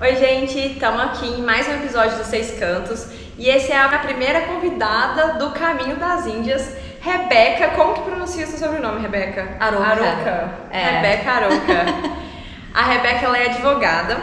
Oi, gente, estamos aqui em mais um episódio dos Seis Cantos e essa é a primeira convidada do Caminho das Índias, Rebeca. Como que pronuncia o seu sobrenome, Rebeca? Aroca. Rebeca Aroca. A Rebeca, ela é advogada,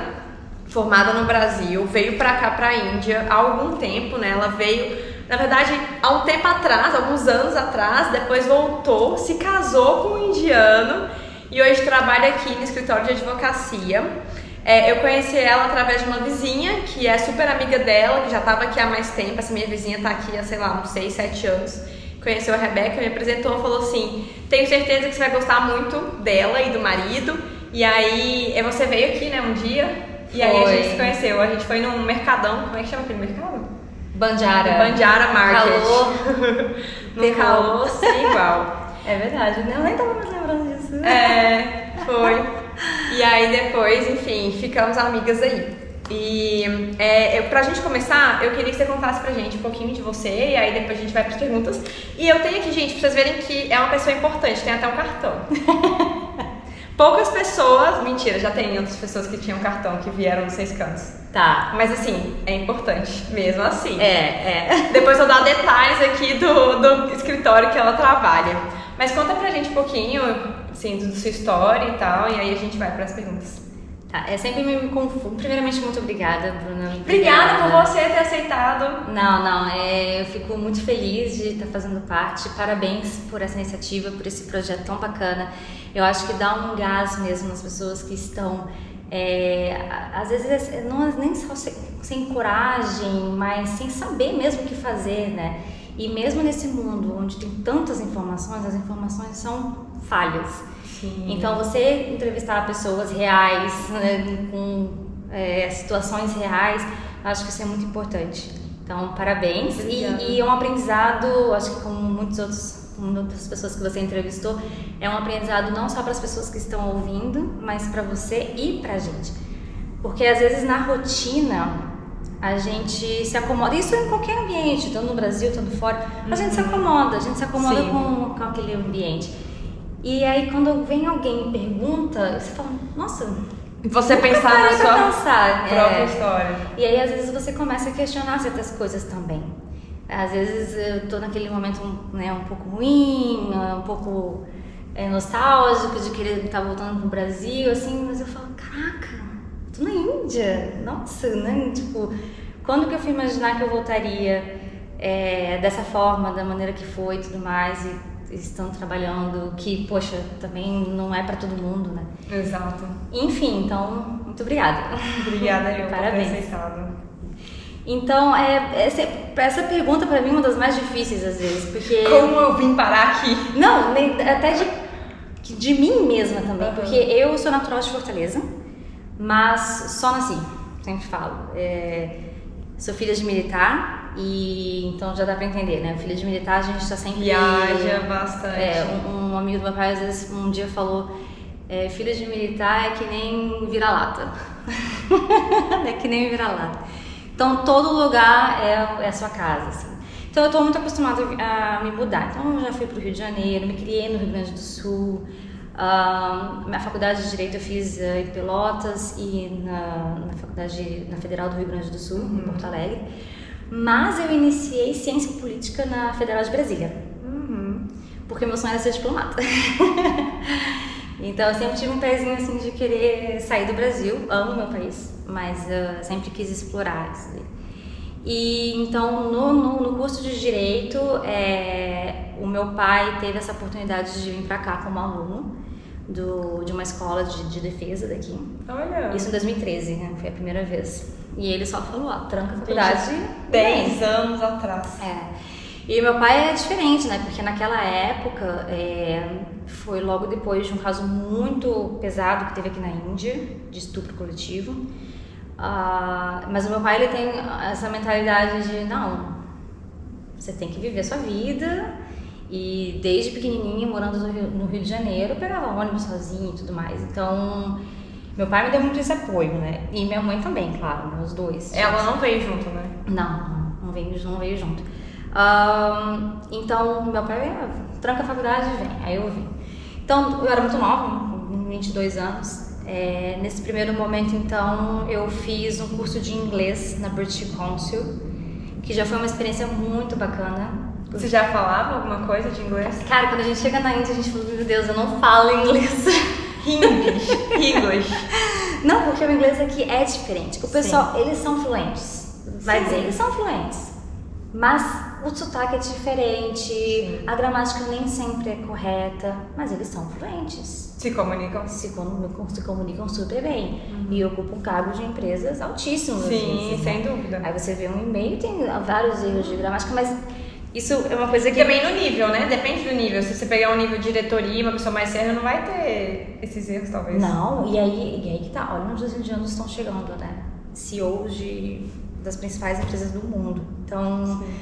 formada no Brasil, veio pra cá, pra Índia, há algum tempo, né? Ela veio, na verdade, há um tempo atrás, alguns anos atrás, depois voltou, se casou com um indiano e hoje trabalha aqui no escritório de advocacia. Eu conheci ela através de uma vizinha, que é super amiga dela, que já estava aqui há mais tempo. Essa minha vizinha está aqui há, sei lá, uns 6, 7 anos. Conheceu a Rebeca, me apresentou e falou assim: tenho certeza que você vai gostar muito dela e do marido. E aí, você veio aqui, né, um dia, e aí a gente se conheceu. A gente foi num mercadão, como é que chama aquele mercado? Bandiara Market. Calor. No calor, sim, igual. É verdade, eu nem tava mais lembrando disso. Foi. E aí depois, enfim, ficamos amigas aí. E pra gente começar, eu queria que você contasse pra gente um pouquinho de você, e aí depois a gente vai pras perguntas. E eu tenho aqui, gente, pra vocês verem que é uma pessoa importante, tem até um cartão. Poucas pessoas, mentira, já tem outras pessoas que tinham cartão, que vieram dos Seis Cantos. Tá. Mas assim, é importante, mesmo assim. É. Depois eu vou dar detalhes aqui do escritório que ela trabalha. Mas conta pra gente um pouquinho, assim, da sua história e tal, e aí a gente vai pras perguntas. Tá, sempre me confundo. Primeiramente, muito obrigada, Bruna. Obrigada por você ter aceitado. Eu fico muito feliz de estar fazendo parte. Parabéns por essa iniciativa, por esse projeto tão bacana. Eu acho que dá um gás mesmo nas pessoas que estão, às vezes, não é nem só sem coragem, mas sem saber mesmo o que fazer, né? E mesmo nesse mundo onde tem tantas informações, as informações são falhas. Sim. Então, você entrevistar pessoas reais, né, com situações reais, acho que isso é muito importante. Então, parabéns. E é um aprendizado, acho que como muitas pessoas que você entrevistou, é um aprendizado não só para as pessoas que estão ouvindo, mas para você e para a gente. Porque às vezes na rotina a gente se acomoda, isso em qualquer ambiente, tanto no Brasil, tanto fora, a gente se acomoda com aquele ambiente. E aí quando vem alguém e pergunta, você fala, nossa, você pensar na sua própria história. E aí às vezes você começa a questionar certas coisas também. Às vezes eu tô naquele momento, né, um pouco ruim, um pouco nostálgico de querer estar voltando pro Brasil, assim, mas eu falo, caraca, tô na Índia, nossa, né, tipo, quando que eu fui imaginar que eu voltaria dessa forma, da maneira que foi e tudo mais, e estão trabalhando, que, poxa, também não é pra todo mundo, né? Exato. Enfim, então, muito obrigada. Obrigada, eu Parabéns. por ter aceitado. Então, essa pergunta pra mim é uma das mais difíceis às vezes, porque... Como eu vim parar aqui? Não, até de mim mesma também, porque eu sou natural de Fortaleza, mas só nasci, sempre falo. Sou filha de militar, e então já dá pra entender, né? Filha de militar, a gente tá sempre... Viaja bastante. Um amigo do meu pai, às vezes, um dia falou... filha de militar é que nem vira-lata. É que nem vira-lata. Então, todo lugar é a sua casa, assim. Então, eu tô muito acostumada a me mudar. Então, eu já fui pro Rio de Janeiro, me criei no Rio Grande do Sul. Minha faculdade de Direito eu fiz em Pelotas e na Federal do Rio Grande do Sul, em Porto Alegre. Mas eu iniciei Ciência Política na Federal de Brasília. Porque meu sonho era ser diplomata. Então, eu sempre tive um pezinho assim de querer sair do Brasil. Amo meu país, mas eu sempre quis explorar isso daí. E então, no curso de Direito, o meu pai teve essa oportunidade de vir pra cá como aluno de uma escola de defesa daqui. Olha! Isso em 2013, né? Foi a primeira vez. E ele só falou, tranca a faculdade. 10 anos atrás. E meu pai é diferente, né? Porque naquela época, foi logo depois de um caso muito pesado que teve aqui na Índia, de estupro coletivo. Mas o meu pai, ele tem essa mentalidade de, não, você tem que viver a sua vida. E desde pequenininha, morando no Rio de Janeiro, eu pegava ônibus sozinha e tudo mais. Então, meu pai me deu muito esse apoio, né? E minha mãe também, claro, né? Os dois. Ela não veio junto, né? Não veio junto. Então, meu pai tranca a faculdade e vem. Aí eu vim. Então, eu era muito nova, 22 anos. Nesse primeiro momento, então, eu fiz um curso de inglês na British Council, que já foi uma experiência muito bacana. Você já falava alguma coisa de inglês? Cara, quando a gente chega na Índia, a gente fala, meu Deus, eu não falo inglês. English. Não, porque o inglês aqui é diferente. O pessoal, eles são fluentes. Vai dizer, eles são fluentes. Mas o sotaque é diferente, a gramática nem sempre é correta, mas eles são fluentes. Se comunicam? Se comunicam super bem. E ocupam cargos de empresas altíssimos. Sim, vezes, sem né? dúvida. Aí você vê um e-mail, tem vários erros de gramática, mas isso é uma coisa que... Também no nível, né? Depende do nível. Se você pegar um nível de diretoria, uma pessoa mais séria, não vai ter esses erros, talvez. Não, e aí que tá. Olha onde os indianos estão chegando, né? CEOs das principais empresas do mundo. Então... Sim.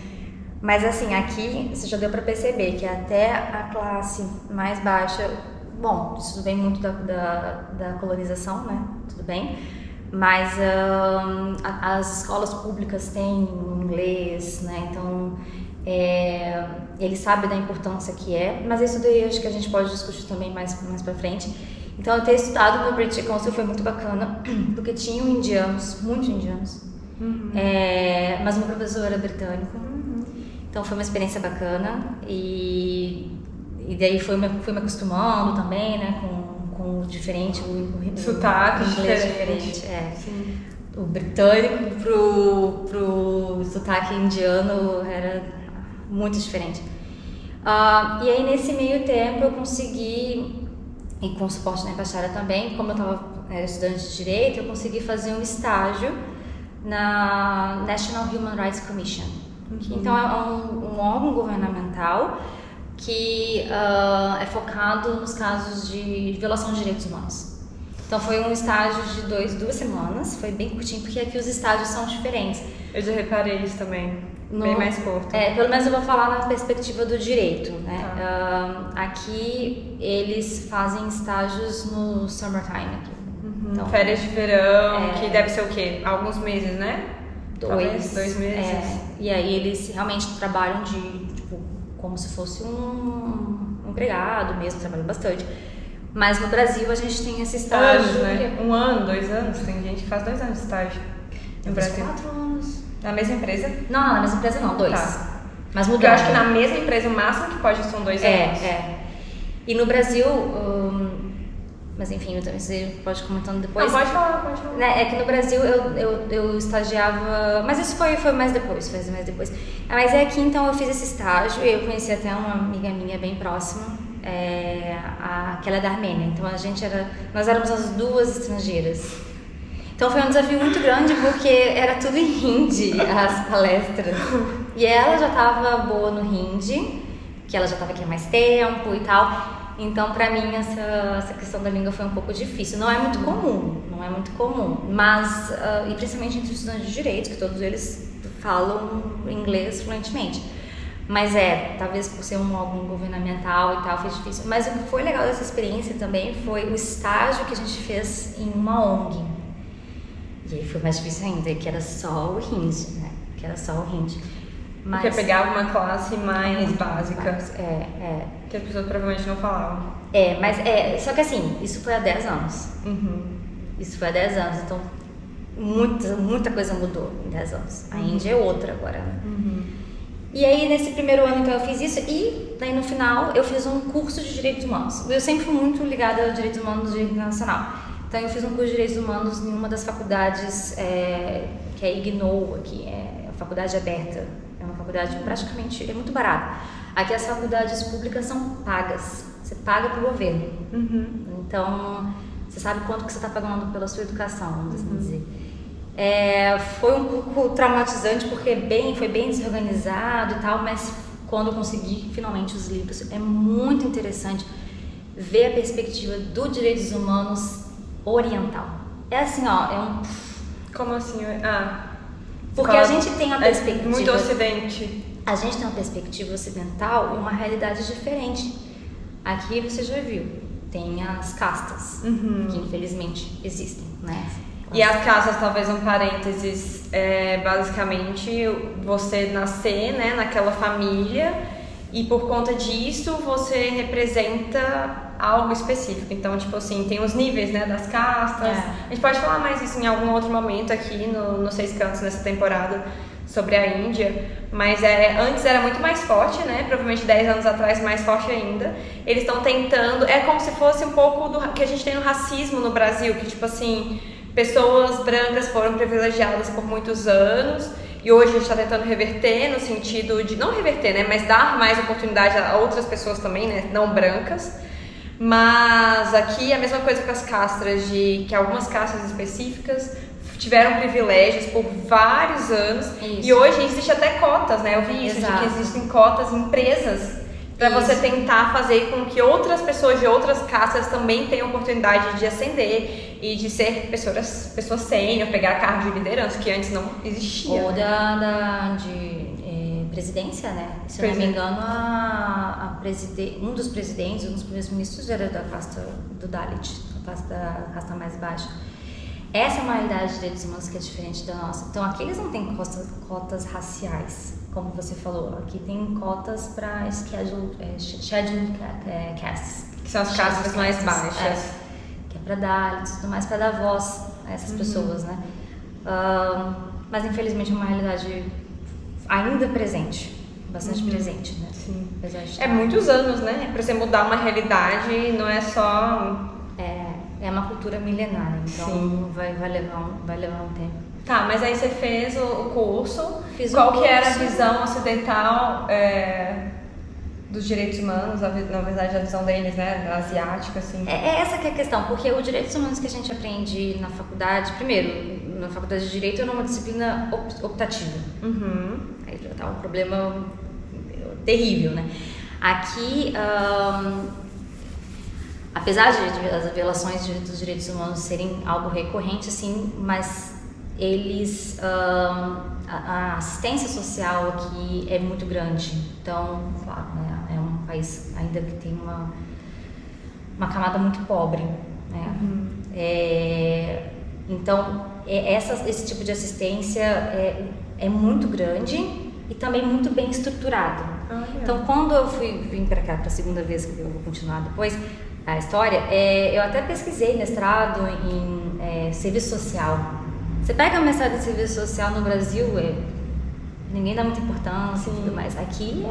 Mas assim, aqui você já deu para perceber que até a classe mais baixa, bom, isso vem muito da colonização, né? Tudo bem. Mas as escolas públicas têm inglês, né? Então, eles sabem da importância que é. Mas isso daí acho que a gente pode discutir também mais pra frente. Então, eu ter estudado no British Council foi muito bacana, porque tinham indianos, muitos indianos. Mas meu professor era britânico. Então foi uma experiência bacana e daí fui me acostumando também, né, com o diferente, o sotaque inglês diferente. Sim. O britânico pro sotaque indiano era muito diferente. E aí nesse meio tempo eu consegui, e com o suporte da embaixada também, como eu era estudante de Direito, eu consegui fazer um estágio na National Human Rights Commission. Então é um órgão governamental que é focado nos casos de violação de direitos humanos. Então foi um estágio de 2 semanas, foi bem curtinho, porque aqui os estágios são diferentes. Eu já reparei isso também, bem mais curto. Pelo menos eu vou falar na perspectiva do direito, né? Aqui eles fazem estágios no summertime aqui. Então, férias de verão, que deve ser o quê? Alguns meses, né? 2 meses. E aí eles realmente trabalham como se fosse um empregado mesmo, trabalham bastante. Mas no Brasil a gente tem esse estágio. Anos, né? 1 ano, 2 anos. Tem gente que faz 2 anos de estágio no Brasil. 4 anos. Na mesma empresa? Não, na mesma empresa não, 2. Tá. Mas mudou. Porque eu acho que na mesma empresa o máximo que pode são 2 anos. E no Brasil, mas enfim, eu também você pode ir comentando depois. Não, pode falar. É que no Brasil eu estagiava, mas isso foi mais depois, Mas aqui então eu fiz esse estágio e eu conheci até uma amiga minha bem próxima, que ela é da Armênia. Então nós éramos as 2 estrangeiras. Então foi um desafio muito grande porque era tudo em hindi, as palestras. E ela já estava boa no hindi, que ela já estava aqui há mais tempo e tal. Então, pra mim, essa questão da língua foi um pouco difícil. Não é muito comum, mas, e principalmente entre os estudantes de direito, que todos eles falam inglês fluentemente. Mas talvez por ser um órgão governamental e tal, foi difícil. Mas o que foi legal dessa experiência também foi o estágio que a gente fez em uma ONG. E aí foi mais difícil ainda, que era só o hindi, né? Mas, porque pegava uma classe mais básica. Que as pessoas provavelmente não falavam. Só que assim, isso foi há 10 anos. Isso foi há 10 anos, então muita coisa mudou em 10 anos. A Índia é outra agora, né? E aí nesse primeiro ano então eu fiz isso e daí no final eu fiz um curso de Direitos Humanos. Eu sempre fui muito ligada a Direitos Humanos e Direito Internacional. Então eu fiz um curso de Direitos Humanos em uma das faculdades que é IGNOU, aqui, é a faculdade aberta. É uma faculdade praticamente, é muito barata. Aqui as faculdades públicas são pagas, você paga pro governo. Então, você sabe quanto que você está pagando pela sua educação, vamos assim dizer. Foi um pouco traumatizante porque foi bem desorganizado e tal, mas quando eu consegui finalmente os livros, é muito interessante ver a perspectiva do direitos humanos oriental. É assim, Como assim? Porque a gente tem a perspectiva... muito ocidente. A gente tem uma perspectiva ocidental e uma realidade diferente. Aqui você já viu, tem as castas, que infelizmente existem, né? E as castas, talvez um parênteses, basicamente você nascer, né, naquela família e por conta disso você representa algo específico. Então, tipo assim, tem os níveis, né, das castas. A gente pode falar mais isso em algum outro momento aqui no Seis Cantos, nessa temporada, sobre a Índia. Mas antes era muito mais forte, né? Provavelmente 10 anos atrás mais forte ainda. Eles estão tentando... É como se fosse um pouco do que a gente tem no racismo no Brasil, que tipo assim, pessoas brancas foram privilegiadas por muitos anos e hoje a gente está tentando reverter no sentido de... Não reverter, né? Mas dar mais oportunidade a outras pessoas também, né? Não brancas. Mas aqui é a mesma coisa com as castas, que algumas castas específicas tiveram privilégios por vários anos. Isso. E hoje existe até cotas, né? Eu vi isso, de que existem cotas em empresas para você tentar fazer com que outras pessoas de outras castas também tenham oportunidade de ascender e de ser pessoas sênior, pegar cargos de liderança, que antes não existia. Ou de presidência, né? Se eu não me engano, um dos presidentes, um dos primeiros ministros era da casta do Dalit, da casta mais baixa. Essa é uma realidade de direitos humanos que é diferente da nossa. Então, aqui eles não têm cotas raciais, como você falou. Aqui tem cotas para scheduled castes. Que são as castas mais baixas. Que é para dar tudo mais, para dar voz a essas pessoas, né? Mas, infelizmente, é uma realidade ainda presente. Bastante presente, né? Sim. É muitos anos, né? Para você mudar uma realidade, não é só... É uma cultura milenária, então vai levar um tempo. Tá, mas aí você fez o curso. Fiz Qual o curso. Que era a visão ocidental dos direitos humanos, na verdade a visão deles, né, asiática, assim? Essa que é a questão, porque os direitos humanos que a gente aprende na faculdade, primeiro, na faculdade de Direito é uma disciplina optativa. Aí já tá um problema terrível, né? Aqui... apesar de as violações dos direitos humanos serem algo recorrente, assim, mas eles, a assistência social aqui é muito grande. Então, claro, né, é um país ainda que tem uma camada muito pobre, né? Então, esse tipo de assistência é muito grande e também muito bem estruturado. Então, quando eu vim para cá, para a segunda vez, que eu vou continuar depois, a história, eu até pesquisei mestrado em serviço social. Você pega o mestrado em serviço social no Brasil, ninguém dá muita importância e tudo mais. Aqui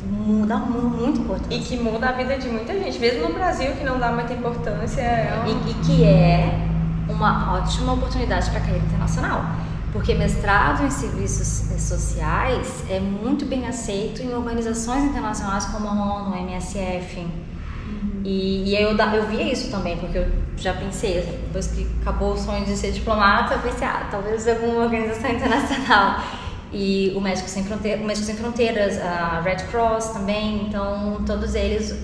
muda muito importância. E que muda a vida de muita gente, mesmo no Brasil, que não dá muita importância. E que é uma ótima oportunidade para a carreira internacional. Porque mestrado em serviços sociais é muito bem aceito em organizações internacionais como a ONU, a MSF. E aí eu via isso também, porque eu já pensei, depois que acabou o sonho de ser diplomata, eu pensei, talvez alguma organização internacional. E o Médicos Sem Fronteiras, a Red Cross também, então todos eles,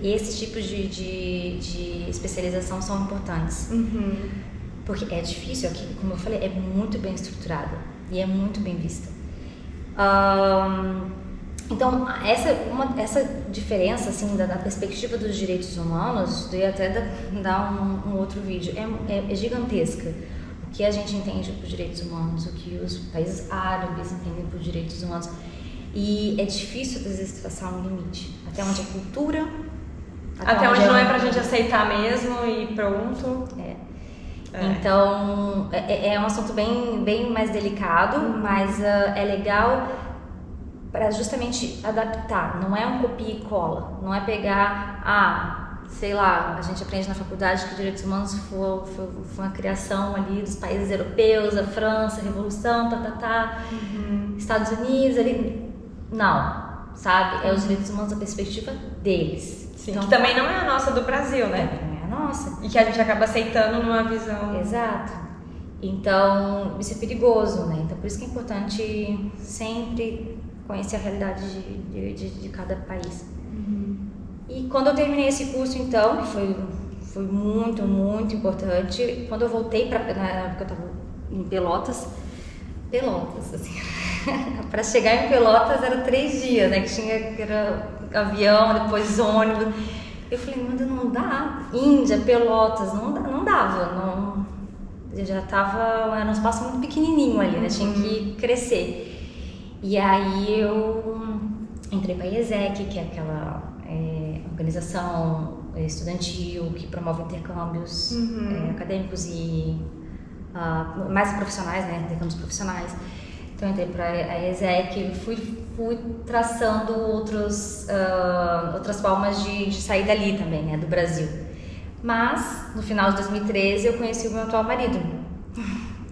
esses tipos de especialização são importantes. Porque é difícil aqui, como eu falei, é muito bem estruturada e é muito bem vista. Então, essa diferença, assim, da perspectiva dos direitos humanos, eu ia até dar um outro vídeo, é gigantesca. O que a gente entende por direitos humanos, o que os países árabes entendem por direitos humanos. E é difícil, às vezes, traçar um limite. Até onde é cultura... Até onde não é pra gente aceitar mesmo e pronto. Então, é um assunto bem mais delicado, mas é legal para justamente adaptar. Não é um copia e cola, não é pegar, sei lá, a gente aprende na faculdade que direitos humanos foi uma criação ali dos países europeus, a França, a Revolução, Estados Unidos, ali. Não, sabe? É os direitos humanos da perspectiva deles. Sim, então, que também não é a nossa do Brasil, né? Também é a nossa. E que a gente acaba aceitando numa visão... Exato. Então, isso é perigoso, né? Então, por isso que é importante sempre conhecer a realidade de cada país. E quando eu terminei esse curso, então, que foi muito, muito importante, quando eu voltei na época eu estava em Pelotas, assim, para chegar em Pelotas era 3 dias, né? Que era avião, depois ônibus. Eu falei, mas não dá. Índia, Pelotas, não dava. Eu já estava, era um espaço muito pequenininho ali, né? Tinha que crescer. E aí eu entrei para a IESEC, que é aquela organização estudantil, que promove intercâmbios acadêmicos e mais profissionais, né? Intercâmbios profissionais. Então, eu entrei para a ESEC, fui traçando outras formas de sair dali também, né? Do Brasil. Mas, no final de 2013, eu conheci o meu atual marido.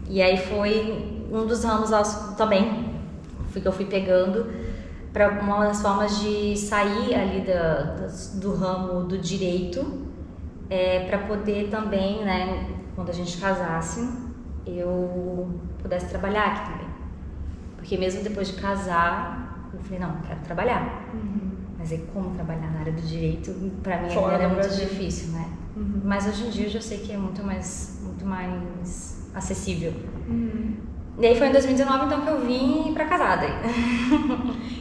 E aí foi um dos ramos também que eu fui pegando para uma das formas de sair ali do ramo do direito, para poder também, né, quando a gente casasse, eu pudesse trabalhar aqui também. Porque mesmo depois de casar, eu falei, não, quero trabalhar. Mas aí como trabalhar na área do direito, para mim era muito difícil, né? Mas hoje em dia eu já sei que é muito mais acessível. E aí foi em 2019 então que eu vim pra casada.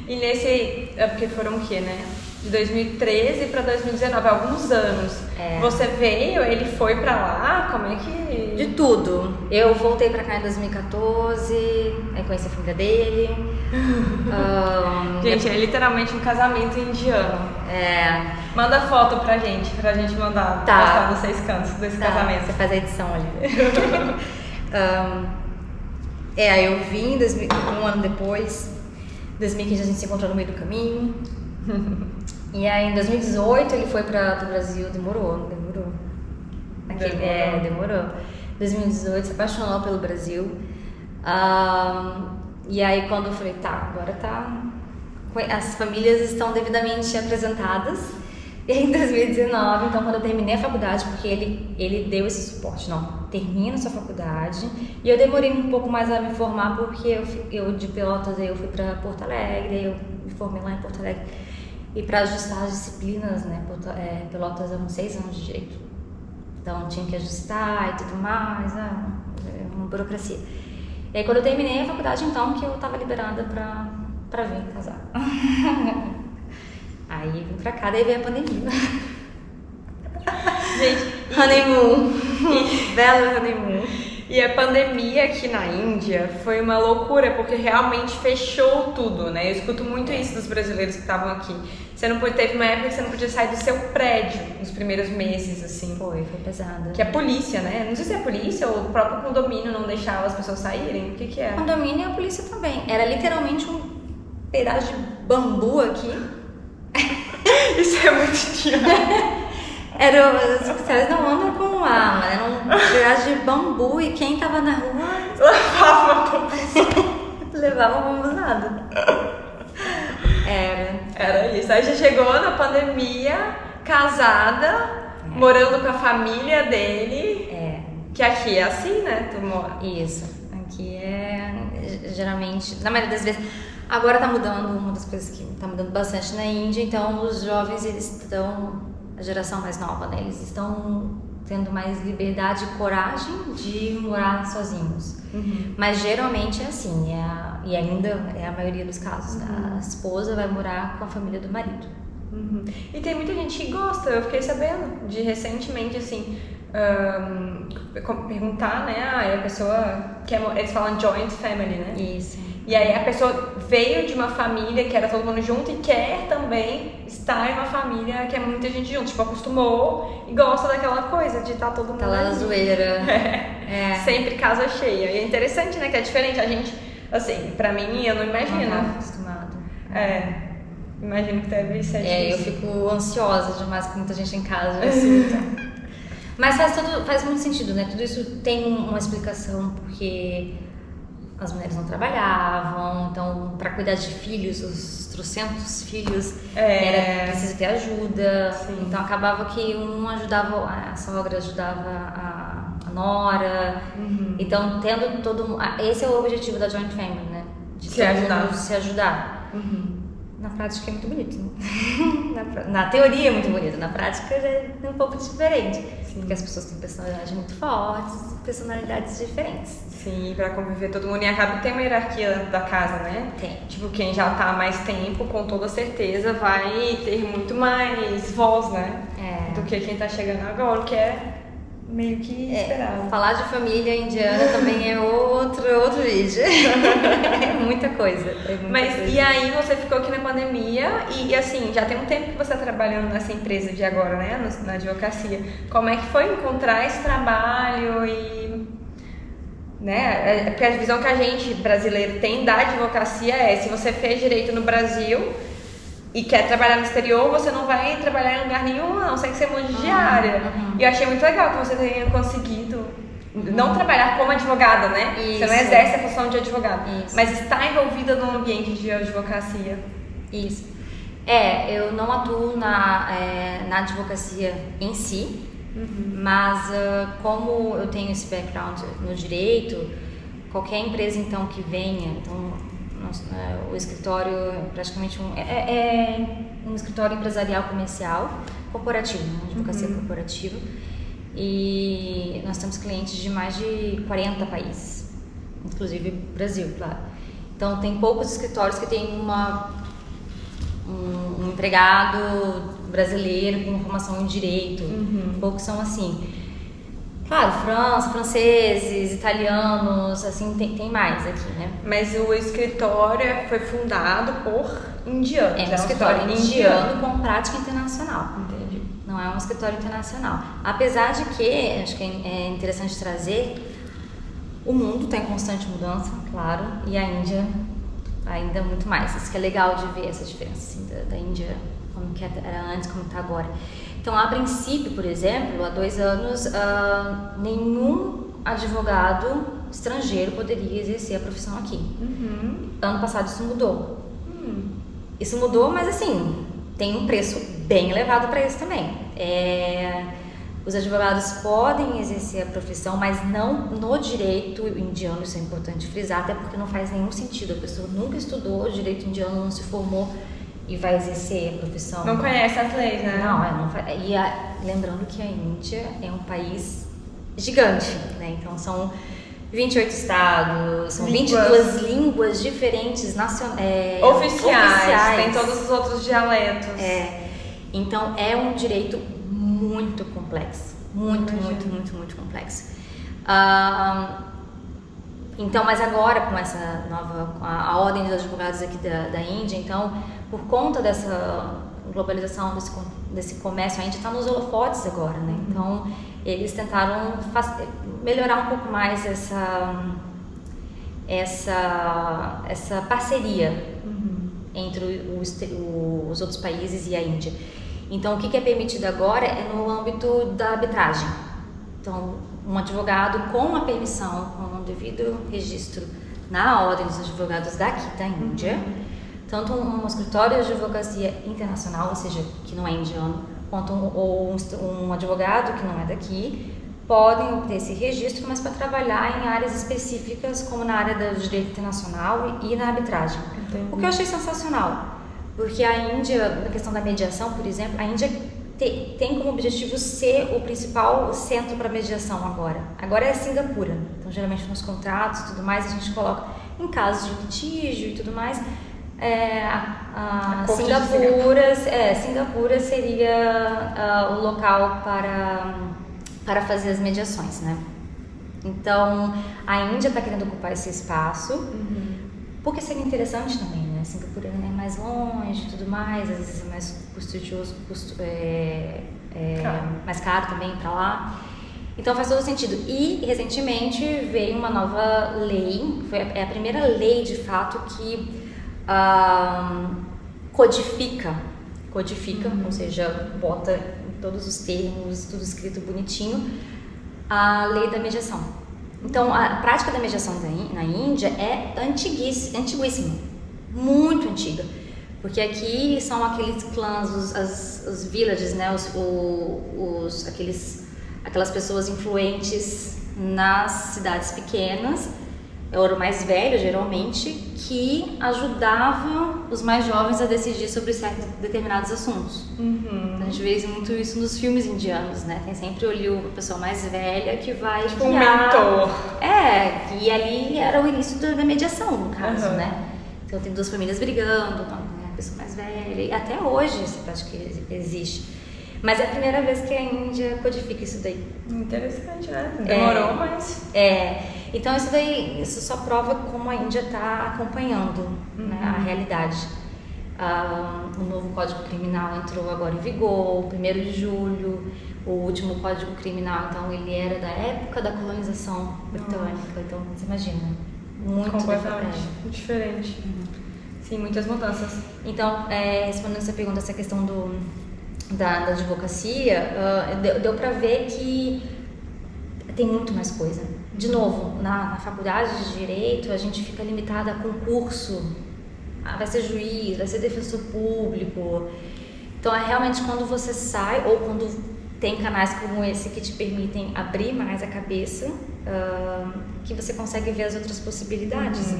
E nesse, porque foram o quê, né? De 2013 pra 2019, alguns anos. Você veio, ele foi pra lá, como é que... De tudo. Eu voltei pra cá em 2014, aí conheci a família dele. Gente, é literalmente um casamento indiano. Manda foto pra gente mandar postar nos 6 cantos desse casamento. Você faz a edição ali. Aí eu vim um ano depois, 2015 a gente se encontrou no meio do caminho. E aí em 2018 ele foi pro Brasil, demorou. Demorou. 2018 se apaixonou pelo Brasil. E aí quando eu falei, agora as famílias estão devidamente apresentadas. E aí, em 2019, então, quando eu terminei a faculdade, porque ele deu esse suporte, não, termina sua faculdade. E eu demorei um pouco mais a me formar, porque eu de Pelotas, eu fui para Porto Alegre, eu me formei lá em Porto Alegre. E para ajustar as disciplinas, né, Pelotas eram 6 anos de direito. Então, tinha que ajustar e tudo mais, uma burocracia. E aí, quando eu terminei a faculdade, então, que eu estava liberada para vir casar. Aí vim pra cá, daí veio a pandemia. Gente, honeymoon. Belo honeymoon. E a pandemia aqui na Índia foi uma loucura, porque realmente fechou tudo, né? Eu escuto muito isso dos brasileiros que estavam aqui. Teve uma época que você não podia sair do seu prédio nos primeiros meses, assim. Foi pesado. Que a polícia, né? Não sei se é a polícia ou o próprio condomínio não deixava as pessoas saírem. O que é? O condomínio e a polícia também. Era literalmente um pedaço de bambu aqui. Isso é muito idiota. Os oficiais não andam com arma, era um pedaço de bambu e quem tava na rua levava uma bombuzada. Era isso. Aí já chegou na pandemia, casada, morando com a família dele. Que aqui é assim, né? Tu mora. Isso. Aqui geralmente, na maioria das vezes. Agora tá mudando, uma das coisas que tá mudando bastante na Índia, então os jovens, a geração mais nova, né, eles estão tendo mais liberdade e coragem de morar sozinhos. Mas geralmente é assim, e ainda é a maioria dos casos, a esposa vai morar com a família do marido. E tem muita gente que gosta, eu fiquei sabendo de recentemente, assim, perguntar, né, a pessoa quer, eles falam joint family, né? Isso. E aí a pessoa veio de uma família que era todo mundo junto e quer também estar em uma família que é muita gente junto. Tipo, acostumou e gosta daquela coisa de estar todo mundo aquela zoeira. Sempre casa cheia. E é interessante, né? Que é diferente. A gente, assim, pra mim, eu não imagino. Não tá acostumado. Imagino que deve ser difícil. Eu fico ansiosa demais com muita gente em casa. Mas faz muito sentido, né? Tudo isso tem uma explicação, porque as mulheres não trabalhavam, então para cuidar de filhos, os trocentos filhos, era preciso ter ajuda. Sim. Então acabava que um ajudava, a sogra ajudava a nora. Então tendo esse é o objetivo da joint family, né? De se ajudar. Se ajudar. Na prática é muito bonito, né? Na teoria é muito bonito, na prática é um pouco diferente. Sim. Porque as pessoas têm personalidades muito fortes, personalidades diferentes. Sim, pra conviver todo mundo. E acaba que tem uma hierarquia da casa, né? Tem. Tipo, quem já tá há mais tempo, com toda certeza, vai ter muito mais voz, né? Do que quem tá chegando agora, o que é meio que esperado. Falar de família indiana também é outro vídeo. É muita coisa. É muita Mas coisa. e aí você ficou aqui na pandemia e assim, já tem um tempo que você está trabalhando nessa empresa de agora, né? Na advocacia. Como é que foi encontrar esse trabalho e... né? Porque a visão que a gente brasileiro tem da advocacia é: se você fez direito no Brasil e quer trabalhar no exterior, você não vai trabalhar em lugar nenhum, a não ser que você mude de área. E eu achei muito legal que você tenha conseguido não trabalhar como advogada, né? Isso. Você não exerce a função de advogada, Isso. mas está envolvida no ambiente de advocacia. Isso. Eu não atuo na advocacia em si, mas como eu tenho esse background no direito, qualquer empresa então que venha, então o escritório é praticamente um escritório empresarial comercial corporativo, né? Advocacia corporativa, e nós temos clientes de mais de 40 países, inclusive Brasil, claro. Então tem poucos escritórios que têm um empregado brasileiro com formação em direito, poucos são assim. Claro, franceses, italianos, assim, tem mais aqui, né? Mas o escritório foi fundado por indianos. É um escritório indiano com prática internacional. Entendi. Não é um escritório internacional. Apesar de que, acho que é interessante trazer, o mundo está em constante mudança, claro, e a Índia ainda muito mais. Isso que é legal de ver essa diferença assim, da Índia, como que era antes, como está agora. Então, a princípio, por exemplo, há 2 anos, nenhum advogado estrangeiro poderia exercer a profissão aqui. Ano passado isso mudou. Isso mudou, mas assim, tem um preço bem elevado para isso também. Os advogados podem exercer a profissão, mas não no direito indiano, isso é importante frisar, até porque não faz nenhum sentido. A pessoa nunca estudou direito indiano, não se formou e vai exercer a profissão. Não conhece as leis, né? Não faz. Lembrando que a Índia é um país gigante, né? Então são 28 estados, são 22 línguas diferentes oficiais, tem todos os outros dialetos. Então é um direito muito complexo, muito complexo. Então, mas agora com essa nova, a ordem dos advogados aqui da Índia, então, por conta dessa globalização, desse comércio, a Índia está nos holofotes agora, né? Então, eles tentaram melhorar um pouco mais essa parceria entre os outros países e a Índia. Então, o que é permitido agora é no âmbito da arbitragem. Então, um advogado com a permissão, com o devido registro na ordem dos advogados daqui da Índia, tanto um escritório de advocacia internacional, ou seja, que não é indiano, quanto um advogado que não é daqui, podem obter esse registro, mas para trabalhar em áreas específicas, como na área do direito internacional e na arbitragem. Entendi. O que eu achei sensacional, porque a Índia, na questão da mediação, por exemplo, a Índia tem como objetivo ser o principal centro para mediação agora. Agora é Singapura. Então, geralmente nos contratos e tudo mais, a gente coloca em casos de litígio e tudo mais. Singapura seria o local para fazer as mediações, né? Então, a Índia está querendo ocupar esse espaço, porque seria interessante também, né? Singapura é mais longe e tudo mais, às vezes é mais custoso, mais caro também para lá. Então faz todo sentido. E recentemente veio uma nova lei, é a primeira lei de fato que codifica, ou seja, bota em todos os termos, tudo escrito bonitinho, a lei da mediação. Então a prática da mediação na Índia é antiguíssima, muito antiga, porque aqui são aqueles clãs, os villages, né, aquelas pessoas influentes nas cidades pequenas, eram mais velhos geralmente, que ajudavam os mais jovens a decidir sobre certos determinados assuntos. Então, a gente vê muito isso nos filmes indianos, né? Tem sempre a pessoa mais velha que vai tipo um mentor. E ali era o início da mediação, no caso, né? Então tem 2 famílias brigando, a pessoa mais velha, e até hoje essa prática existe. Mas é a primeira vez que a Índia codifica isso daí. Interessante, né? Demorou, mas... Então isso só prova como a Índia está acompanhando, né, a realidade. O novo Código Criminal entrou agora em vigor, 1º de julho. O último Código Criminal, então, ele era da época da colonização britânica. Então, você imagina, muito completamente diferente. Sim, muitas mudanças. Então, respondendo essa pergunta, essa questão da advocacia, deu para ver que tem muito mais coisa. De novo, na faculdade de Direito, a gente fica limitada a concurso. Vai ser juiz, vai ser defensor público. Então, é realmente quando você sai, ou quando tem canais como esse que te permitem abrir mais a cabeça, que você consegue ver as outras possibilidades.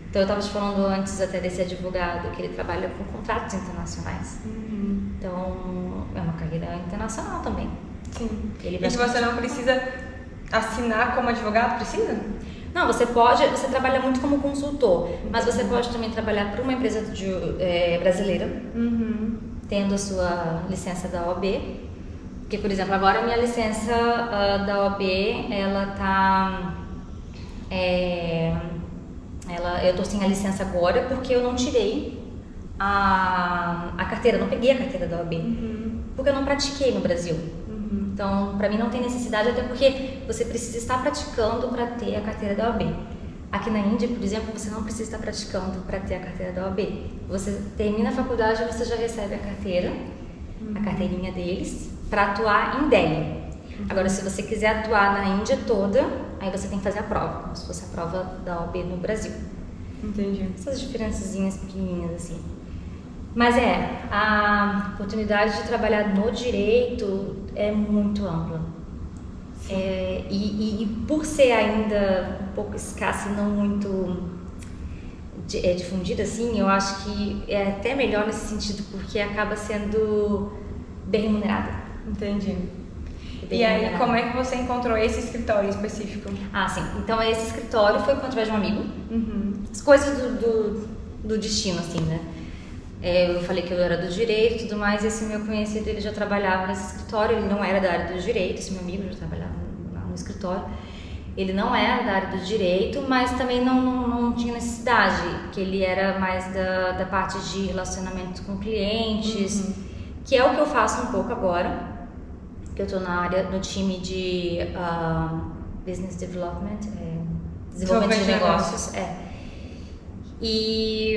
Então, eu estava te falando antes até desse advogado, que ele trabalha com contratos internacionais. Então, é uma carreira internacional também. Sim. E que você não precisa assinar como advogado? Precisa? Não, você trabalha muito como consultor, mas você pode também trabalhar para uma empresa brasileira, tendo a sua licença da OAB. Porque, por exemplo, agora a minha licença da OAB, ela tá... eu tô sem a licença agora porque eu não tirei a carteira, não peguei a carteira da OAB, porque eu não pratiquei no Brasil. Então, para mim não tem necessidade, até porque você precisa estar praticando para ter a carteira da OAB. Aqui na Índia, por exemplo, você não precisa estar praticando para ter a carteira da OAB. Você termina a faculdade e você já recebe a carteira, a carteirinha deles, para atuar em Delhi. Agora, se você quiser atuar na Índia toda, aí você tem que fazer a prova, como se fosse a prova da OAB no Brasil. Entendi. Essas diferençazinhas pequenininhas assim. Mas a oportunidade de trabalhar no direito é muito ampla. E por ser ainda um pouco escassa e não muito difundida, assim, eu acho que é até melhor nesse sentido, porque acaba sendo bem remunerada. Entendi. E aí, como é que você encontrou esse escritório específico? Sim. Então, esse escritório foi através de um amigo. As coisas do destino, assim, né? Eu falei que eu era do direito e tudo mais, e esse meu conhecido, ele já trabalhava nesse escritório, ele não era da área do direito, esse meu amigo já trabalhava lá no escritório. Ele não era da área do direito, mas também não tinha necessidade, que ele era mais da parte de relacionamento com clientes, que é o que eu faço um pouco agora, que eu estou no time de Business Development, desenvolvimento de negócios. E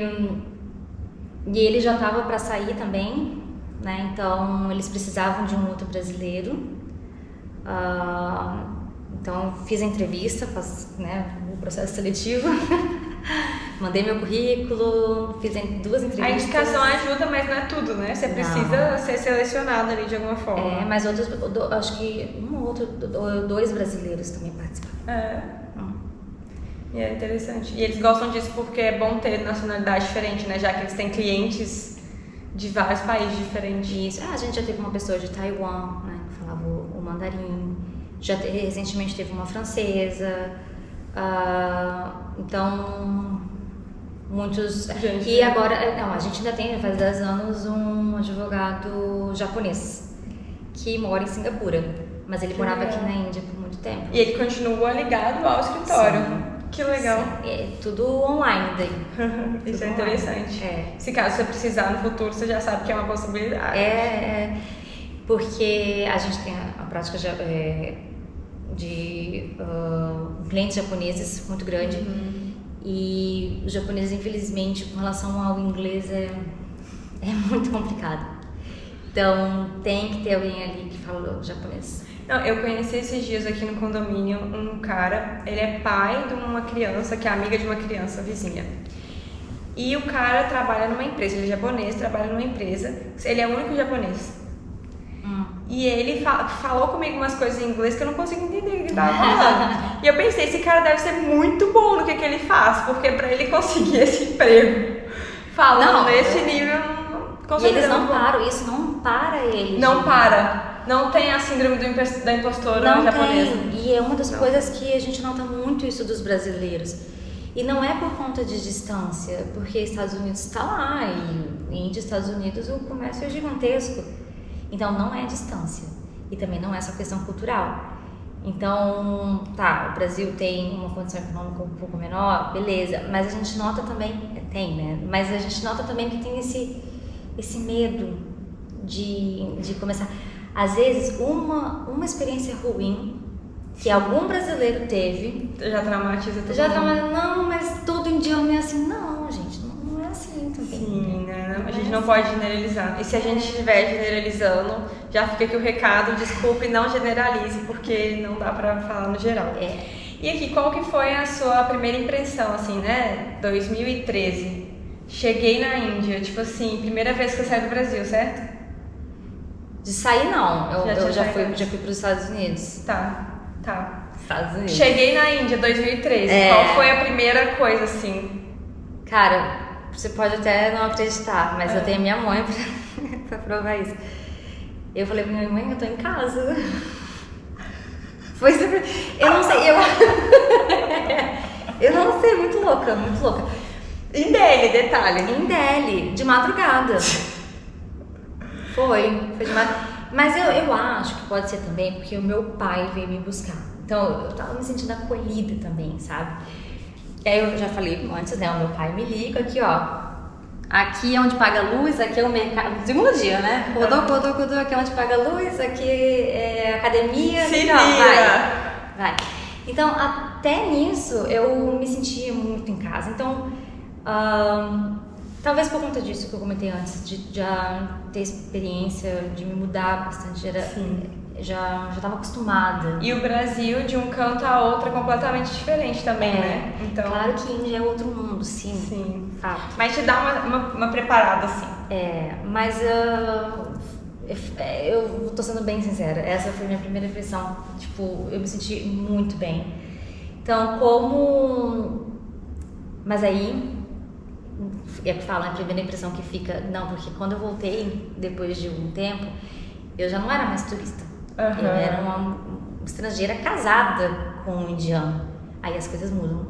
ele já estava para sair também, né? Então eles precisavam de um outro brasileiro. Então fiz a entrevista, o processo seletivo, mandei meu currículo, fiz 2 entrevistas. A indicação ajuda, mas não é tudo, né? Você precisa ser selecionado ali de alguma forma. Mas outros, acho que 2 brasileiros também participaram. E é interessante. E eles gostam disso porque é bom ter nacionalidade diferente, né? Já que eles têm clientes de vários países diferentes. Isso. A gente já teve uma pessoa de Taiwan, né? Que falava o mandarim. Recentemente teve uma francesa. Então, muitos... E agora... a gente ainda tem, faz 10 anos, um advogado japonês que mora em Singapura. Mas ele morava aqui na Índia por muito tempo. E ele continua ligado ao escritório. Sim. Que legal. Sim. É tudo online daí. Isso é interessante. Se caso você precisar no futuro, você já sabe que é uma possibilidade. Porque a gente tem a prática de clientes japoneses muito grande. E os japoneses, infelizmente, com relação ao inglês, é muito complicado. Então, tem que ter alguém ali que fala japonês. Não, eu conheci esses dias aqui no condomínio um cara, ele é pai de uma criança, que é amiga de uma criança vizinha. E o cara trabalha numa empresa, ele é japonês, trabalha numa empresa, ele é o único japonês. E ele falou comigo umas coisas em inglês que eu não consigo entender o que ele tava falando. E eu pensei, esse cara deve ser muito bom no que ele faz, porque pra ele conseguir esse emprego, falando nesse nível, e eles não param, isso não para eles. Não para. Não tem a síndrome da impostora japonesa. E é uma das coisas que a gente nota muito isso dos brasileiros. E não é por conta de distância, porque Estados Unidos está lá, e Índia e Estados Unidos o comércio é gigantesco. Então não é distância e também não é só questão cultural. Então, tá, o Brasil tem uma condição econômica um pouco menor, beleza, mas a gente nota também, né? Mas a gente nota também que tem esse medo de começar. Às vezes, uma experiência ruim que algum brasileiro teve Já traumatiza todo já mundo. não, mas todo indiano é assim. Não, gente, não é assim também. Sim, né? A gente não pode generalizar. E se a gente estiver generalizando, já fica aqui o recado, desculpe, não generalize, porque não dá pra falar no geral. E aqui, qual que foi a sua primeira impressão, assim, né? 2013. Cheguei na Índia, tipo assim, primeira vez que eu saí do Brasil, certo? De sair, não. Eu já fui saído. para os Estados Unidos. Tá. Estados Unidos. Cheguei na Índia, 2013. Qual foi a primeira coisa, assim? Cara, você pode até não acreditar, mas eu tenho minha mãe pra provar isso. Eu falei pra minha mãe, eu tô em casa. Foi super... Eu não sei, eu não sei, muito louca. Em Delhi, detalhe. Em Delhi, de madrugada. Foi de madrugada. Mas eu acho que pode ser também porque o meu pai veio me buscar. Então eu tava me sentindo acolhida também, sabe? E aí eu já falei antes, né? O meu pai me liga aqui, ó. Aqui é onde paga a luz, aqui é o mercado. Segundo dia, né? Rodou, aqui é onde paga a luz, aqui é academia. Se então, vira. vai. Então, até nisso, eu me sentia muito em casa. Então, talvez por conta disso que eu comentei antes, de já ter experiência, de me mudar bastante, já estava acostumada. E o Brasil, de um canto a outro, é completamente diferente também, né? Então, claro que Índia é outro mundo, sim. Sim. Fato. Mas te dá uma preparada, assim. Mas eu tô sendo bem sincera, essa foi a minha primeira impressão. Tipo, eu me senti muito bem. Então, Mas aí, é que fala, a primeira impressão que fica... Não, porque quando eu voltei, depois de um tempo, eu já não era mais turista. Eu era uma estrangeira casada com um indiano. Aí as coisas mudam.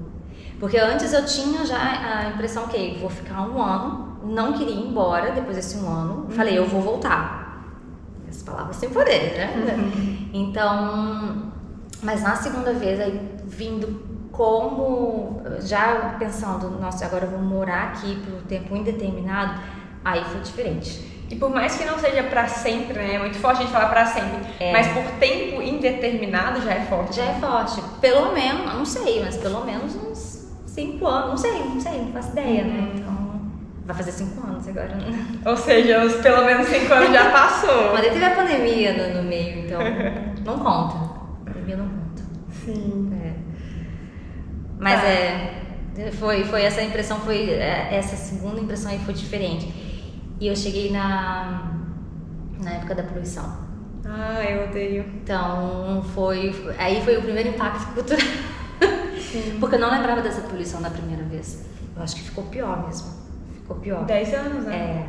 Porque antes eu tinha já a impressão que vou ficar um ano, não queria ir embora depois desse um ano. Falei, eu vou voltar. As palavras sem poder, né? Então, mas na segunda vez, aí vindo já pensando, nossa, agora eu vou morar aqui por tempo indeterminado, aí foi diferente. E por mais que não seja pra sempre, né? É muito forte a gente falar pra sempre. Mas por tempo indeterminado já é forte. Já é forte. Pelo menos, não sei, mas pelo menos uns 5 anos. Não sei, não faço ideia, né? Então, vai fazer 5 anos agora, né? Ou seja, os pelo menos 5 anos já passou. Mas aí teve a pandemia no meio, então não conta. A pandemia não conta. Sim. Mas foi essa impressão, essa segunda impressão aí foi diferente. E eu cheguei na época da poluição. Eu odeio. Então, aí foi o primeiro impacto cultural. Sim. Porque eu não lembrava dessa poluição da primeira vez. Eu acho que ficou pior mesmo. Ficou pior. 10 anos, né?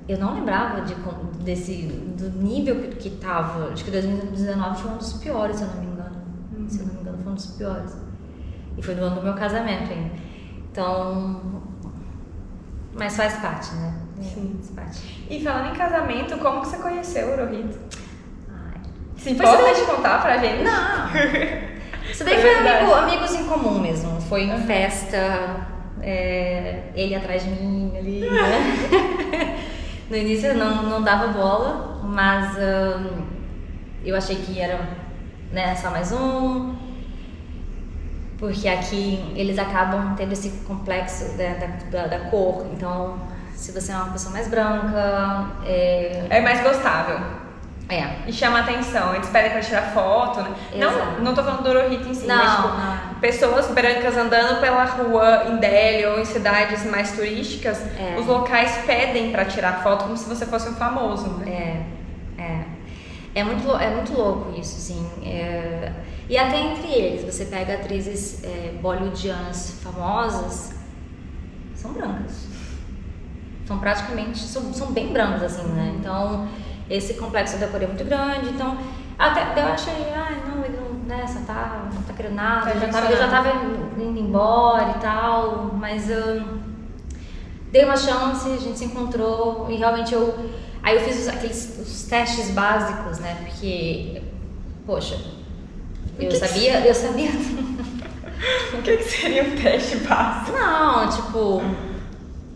Eu não lembrava do nível que tava. Acho que 2019 foi um dos piores, se eu não me engano. Se eu não me engano, foi um dos piores. E foi no ano do meu casamento ainda. Então... Mas faz parte, né? Sim. Faz parte. E falando em casamento, como que você conheceu o Rohit? Se Foi importa de contar pra gente? Não! Isso daí foi amigos em comum mesmo. Foi em festa, ele atrás de mim ali, né? No início não dava bola, mas eu achei que era, né, só mais um. Porque aqui eles acabam tendo esse complexo da cor. Então, se você é uma pessoa mais branca... É mais gostável. É. E chama atenção. Eles pedem pra tirar foto, né? Não tô falando do Rohit em si, mas tipo, pessoas brancas andando pela rua em Delhi ou em cidades mais turísticas, os locais pedem pra tirar foto como se você fosse um famoso, né? É muito louco isso, assim. E até entre eles, você pega atrizes bollywoodianas famosas, são brancas. São praticamente, são bem brancas, assim, né? Então, esse complexo da cor é muito grande, então... Até eu achei, não, ele não, né, só não tá querendo nada, eu já tava indo embora e tal, mas dei uma chance, a gente se encontrou e realmente Aí eu fiz os testes básicos, né? Porque, poxa, eu sabia. O que seria um teste básico? Não, tipo,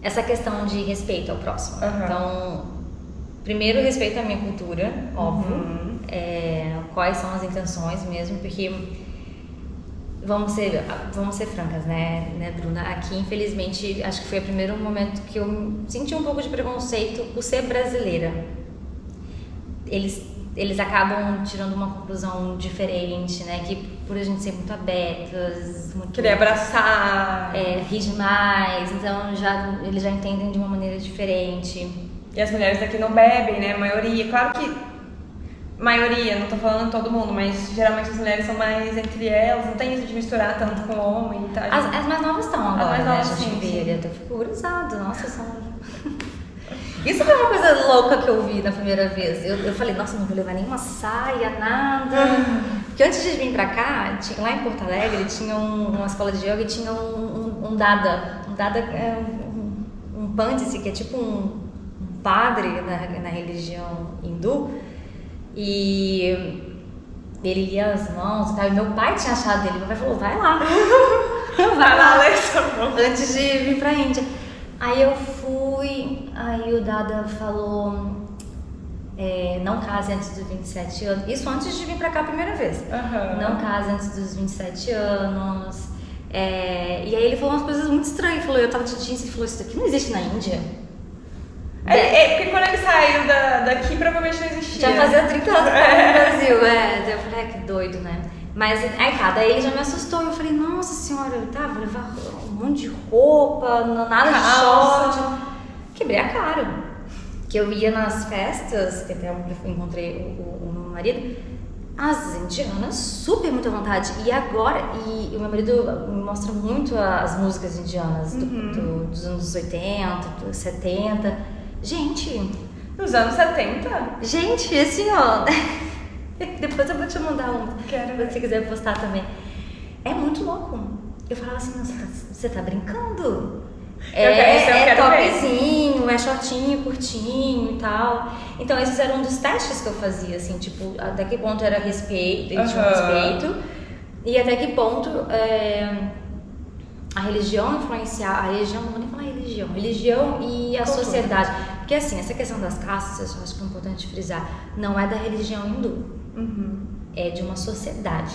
essa questão de respeito ao próximo. Então, primeiro respeito à minha cultura, óbvio. Quais são as intenções mesmo, porque vamos ser francas, né, Bruna? Aqui, infelizmente, acho que foi o primeiro momento que eu senti um pouco de preconceito por ser brasileira. Eles acabam tirando uma conclusão diferente, né? Que por a gente ser muito abertas, muito... Querer abraçar... rir demais, então eles já entendem de uma maneira diferente. E as mulheres daqui não bebem, né? A maioria, claro que... Maioria, não tô falando todo mundo, mas geralmente as mulheres são mais entre elas, não tem isso de misturar tanto com o homem e tal. As mais novas estão agora, mais novas, né? A gente sim. vê, até fico horrorizada, nossa, são... Isso foi uma coisa louca que eu vi na primeira vez. Eu falei, nossa, não vou levar nenhuma saia, nada. Porque antes de vir pra cá, lá em Porto Alegre, tinha uma escola de yoga e tinha um dada. Um dada é um pandit, que é tipo um padre na religião hindu. E ele lia as mãos e tal. E meu pai tinha achado dele. Meu pai falou, vai lá. Vai lá, ler essa mão. Antes de vir pra Índia. Aí eu fui, aí o Dada falou, não case antes dos 27 anos. Isso antes de vir pra cá a primeira vez. Não case antes dos 27 anos. E aí ele falou umas coisas muito estranhas. Eu tava de jeans e ele falou, isso daqui não existe na Índia. Porque quando ele saiu daqui, provavelmente não existia. Já fazia 30 anos no Brasil, Eu falei, que doido, né? Mas aí tá, daí ele já me assustou. Eu falei, nossa senhora, vou levar um monte de roupa, nada de short. Quebrei a cara. Que eu ia nas festas, que até eu encontrei o meu marido, as indianas super muito à vontade. E agora, e o meu marido me mostra muito as músicas indianas dos anos 80, dos 70. Gente. Nos anos 70? Gente, assim, ó. Depois eu vou te mandar um. Quero. Se você quiser postar também. É muito louco. Eu falava assim, nossa, você tá brincando? É topzinho, é shortinho, curtinho e tal. Então esses eram um dos testes que eu fazia, assim, tipo, até que ponto era respeito, eles tinham respeito, e até que ponto a religião influenciar, a religião, não vou nem falar religião e a sociedade. Porque assim, essa questão das castas, eu acho que é importante frisar, não é da religião hindu, é de uma sociedade.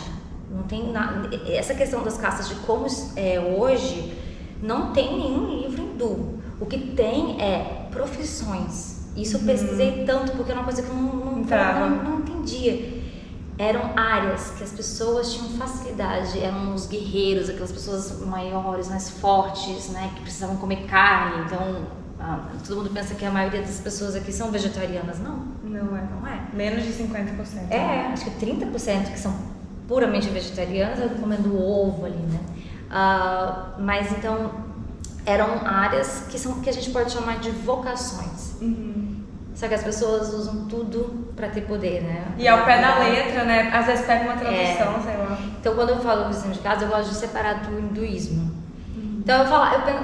Não tem nada, essa questão das castas de como é hoje, não tem nenhum livro hindu. O que tem é profissões. Isso eu pesquisei tanto porque era uma coisa que eu não entendia. Eram áreas que as pessoas tinham facilidade, eram os guerreiros, aquelas pessoas maiores, mais fortes, né, que precisavam comer carne. Então, todo mundo pensa que a maioria das pessoas aqui são vegetarianas. Não é. Menos de 50%. Acho que 30% que são puramente vegetarianas, comendo ovo ali, né? Mas então eram áreas que a gente pode chamar de vocações. Só que as pessoas usam tudo pra ter poder, né? E ao pé da letra, né? Às vezes pega uma tradução, sei lá. Então quando eu falo visão de casa, eu gosto de separar do hinduísmo. Então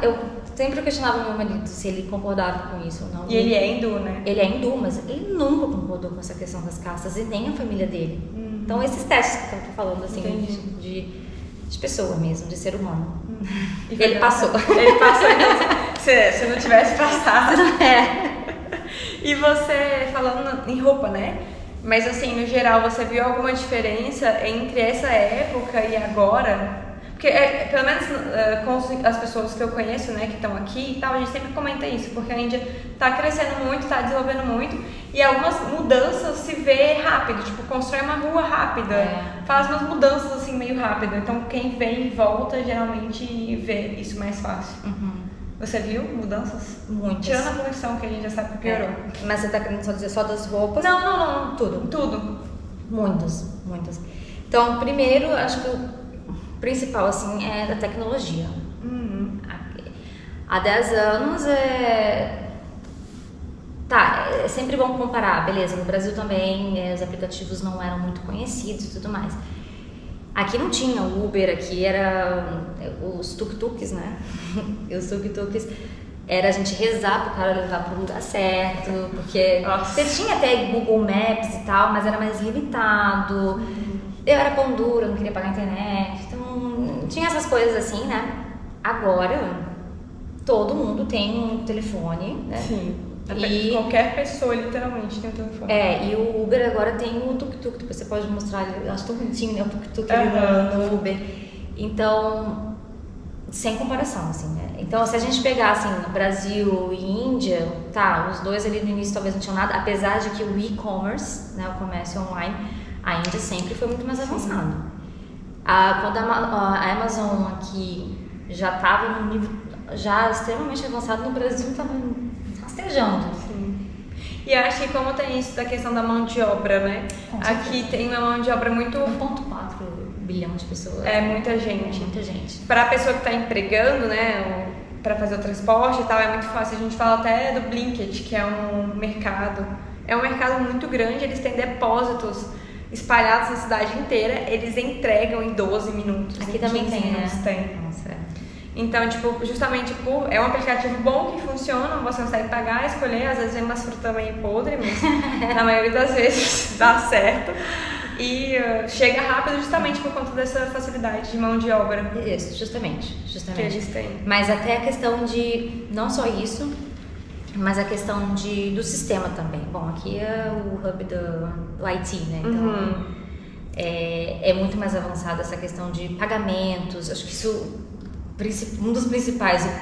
eu sempre questionava meu marido se ele concordava com isso ou não. E ele é hindu, né? Ele é hindu, mas ele nunca concordou com essa questão das castas e nem a família dele. Então esses testes que eu tô falando, assim, de pessoa mesmo, de ser humano. Ele passou. Ele passou, então, se não tivesse passado. E você, falando em roupa, né? Mas assim, no geral, você viu alguma diferença entre essa época e agora? Porque, pelo menos com as pessoas que eu conheço, né, que estão aqui e tal, a gente sempre comenta isso, porque a Índia tá crescendo muito, tá desenvolvendo muito, e algumas mudanças se vê rápido, tipo, constrói uma rua rápida, faz umas mudanças assim meio rápido. Então quem vem e volta geralmente vê isso mais fácil. Você viu mudanças? Muitas. Tirando a poluição, que a gente já sabe que piorou. Mas você tá querendo só dizer só das roupas? Não. Tudo. Muitas. Então, primeiro, acho que o principal, assim, é a tecnologia. Há 10 anos é sempre bom comparar, beleza, no Brasil também os aplicativos não eram muito conhecidos e tudo mais. Aqui não tinha o Uber, aqui era os tuk-tuks, né? Os tuk-tuks era a gente rezar pro cara levar pro lugar certo, porque Nossa. você tinha até Google Maps e tal, mas era mais limitado. Eu era pão dura, não queria pagar a internet, então tinha essas coisas assim, né? Agora, todo mundo tem um telefone, né? Sim. E Qualquer pessoa, literalmente, tem um telefone. e o Uber agora tem o tuk-tuk, depois você pode mostrar, eu acho tão bonitinho, né? O tuk-tuk ali no Uber. Então, sem comparação, assim, né? Então, se a gente pegar, assim, Brasil e Índia, tá, os dois ali no início talvez não tinham nada, apesar de que o e-commerce, né, o comércio online, a Índia sempre foi muito mais avançado. Quando a Amazon aqui já estava num nível já extremamente avançado, no Brasil estava rastejando. Sim. E acho que como tem isso da questão da mão de obra, né? Aqui tem uma mão de obra muito... 1,4 bilhão de pessoas. É muita gente. Muita gente. Para a pessoa que está empregando, né, para fazer o transporte e tal, é muito fácil. A gente fala até do Blinkit, que é um mercado. É um mercado muito grande, eles têm depósitos espalhados na cidade inteira, eles entregam em 12 minutos. Aqui também tem, minutos, né? Tem. Nossa, Então, tipo, justamente é um aplicativo bom que funciona, você consegue pagar, escolher, às vezes vem umas frutas meio podres, mas na maioria das vezes dá certo. E chega rápido justamente por conta dessa facilidade de mão de obra. Isso, justamente. Que eles têm. Mas até a questão de, não só isso, mas a questão do sistema também. Bom, aqui é o hub do IT, né? Então, é muito mais avançada essa questão de pagamentos. Acho que isso, um dos principais, o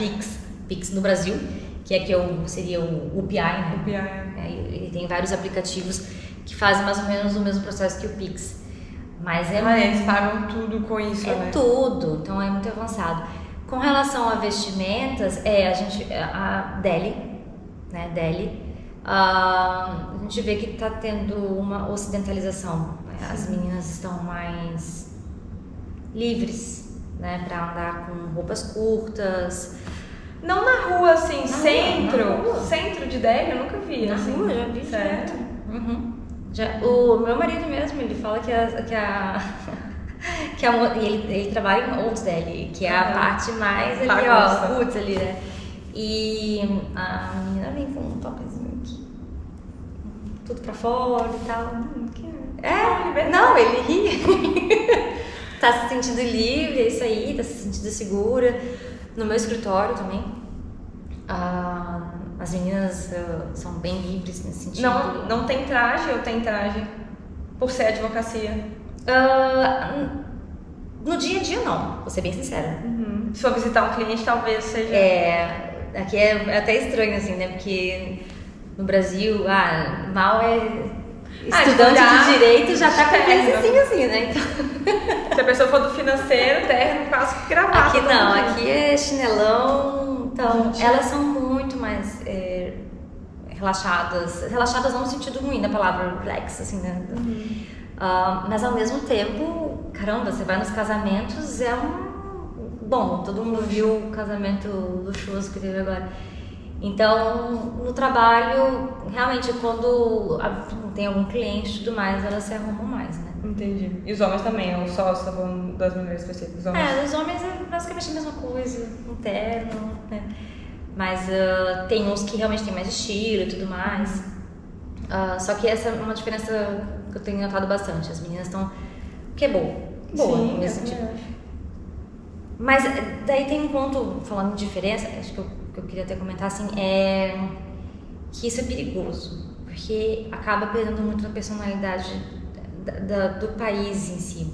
Pix no Brasil, que seria o UPI, né? UPI, ele tem vários aplicativos que fazem mais ou menos o mesmo processo que o Pix. Mas eles pagam tudo com isso, né? É tudo, então é muito avançado. Com relação a vestimentas, a Delhi, né, a gente vê que está tendo uma ocidentalização. As meninas estão mais livres, né, para andar com roupas curtas. Não na rua, assim, na rua. Centro de Delhi, eu nunca vi. Na assim. rua, já vi. Certo? O meu marido mesmo, ele fala que ele trabalha em Old Delhi, que é a parte mais ali, roots ali, né? E a menina vem com um topzinho aqui, tudo pra fora e tal. Não, ele ri. Tá se sentindo livre, é isso aí, tá se sentindo segura. No meu escritório também, as meninas são bem livres nesse sentido. Não tem traje ou tem traje? Por ser advocacia? No dia a dia não, vou ser bem sincera. Se for visitar um cliente, talvez seja... Aqui é até estranho, assim, né? Porque no Brasil, mal é estudante de direito, já tá com a assim, né? Então... Se a pessoa for do financeiro, terno, quase que gravata. Aqui não, aqui é chinelão, então elas são muito mais relaxadas não no sentido ruim da palavra relax, assim, né? Mas ao mesmo tempo, caramba, você vai nos casamentos, bom, todo mundo viu o casamento luxuoso que teve agora. Então, no trabalho, realmente, quando tem algum cliente e tudo mais, elas se arrumam mais, né? Entendi. E os homens também, ou só você tá falando das mulheres específicas? Os homens é basicamente a mesma coisa, um terno, né? Mas tem uns que realmente tem mais estilo e tudo mais. Só que essa é uma diferença que eu tenho notado bastante. As meninas estão... que é boa. Sim, nesse sentido. Mas daí tem um ponto, falando de diferença, acho que eu queria até comentar, assim, que isso é perigoso, porque acaba perdendo muito na personalidade do país em si.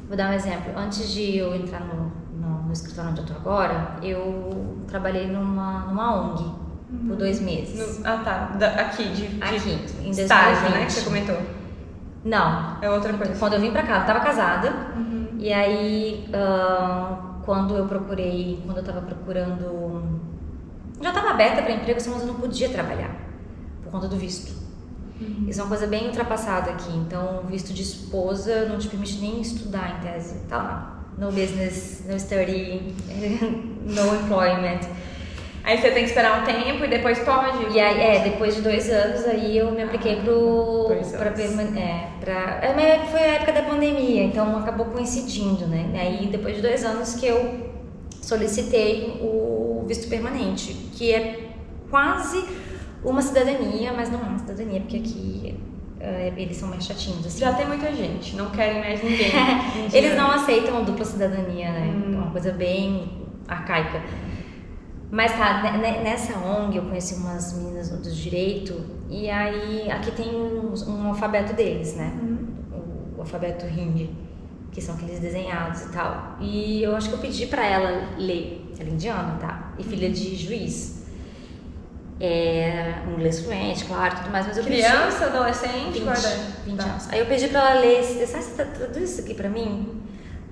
Vou dar um exemplo. Antes de eu entrar no escritório onde eu tô agora, eu trabalhei numa ONG por 2 meses. Aqui, em estágio, 2020. né, que você comentou. Não. É outra coisa. Quando eu vim pra cá, eu tava casada, e aí... quando eu tava procurando, já estava aberta para emprego, mas eu não podia trabalhar por conta do visto. Isso é uma coisa bem ultrapassada aqui. Então, o visto de esposa não te permite nem estudar em tese. Tá lá, no business, no study, no employment. Aí você tem que esperar um tempo e depois pode? E aí, depois de 2 anos, aí eu me apliquei foi a época da pandemia, então acabou coincidindo, né? E aí, depois de 2 anos que eu solicitei o o visto permanente, que é quase uma cidadania, mas não é uma cidadania, porque aqui eles são mais chatinhos, assim. Já tem muita gente, não querem mais ninguém. Eles não aceitam dupla cidadania, né? É uma coisa bem arcaica. Mas tá, nessa ONG eu conheci umas meninas do direito, e aí aqui tem um alfabeto deles, né? O alfabeto hindi, que são aqueles desenhados e tal. E eu acho que eu pedi pra ela ler, ela é indiana, tá? E filha de juiz. Inglês fluente, claro, tudo mais, mas eu Criança, adolescente, 20 anos. Aí eu pedi pra ela ler, sabe, você traduz isso aqui pra mim?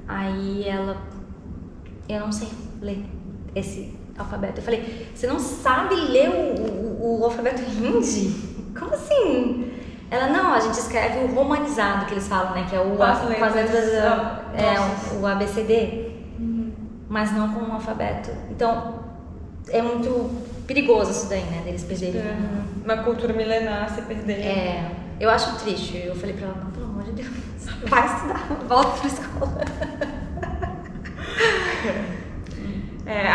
Aí ela, eu não sei ler esse alfabeto. Eu falei, você não sabe ler o alfabeto hindi? Como assim? Ela, não, a gente escreve o romanizado, que eles falam, né? Que é o com as letras, o ABCD, mas não com um alfabeto. Então, é muito perigoso isso daí, né? Deles perderem. Uma cultura milenar se perder. Eu acho triste. Eu falei pra ela, não, pelo amor de Deus, vai estudar, volta pra escola.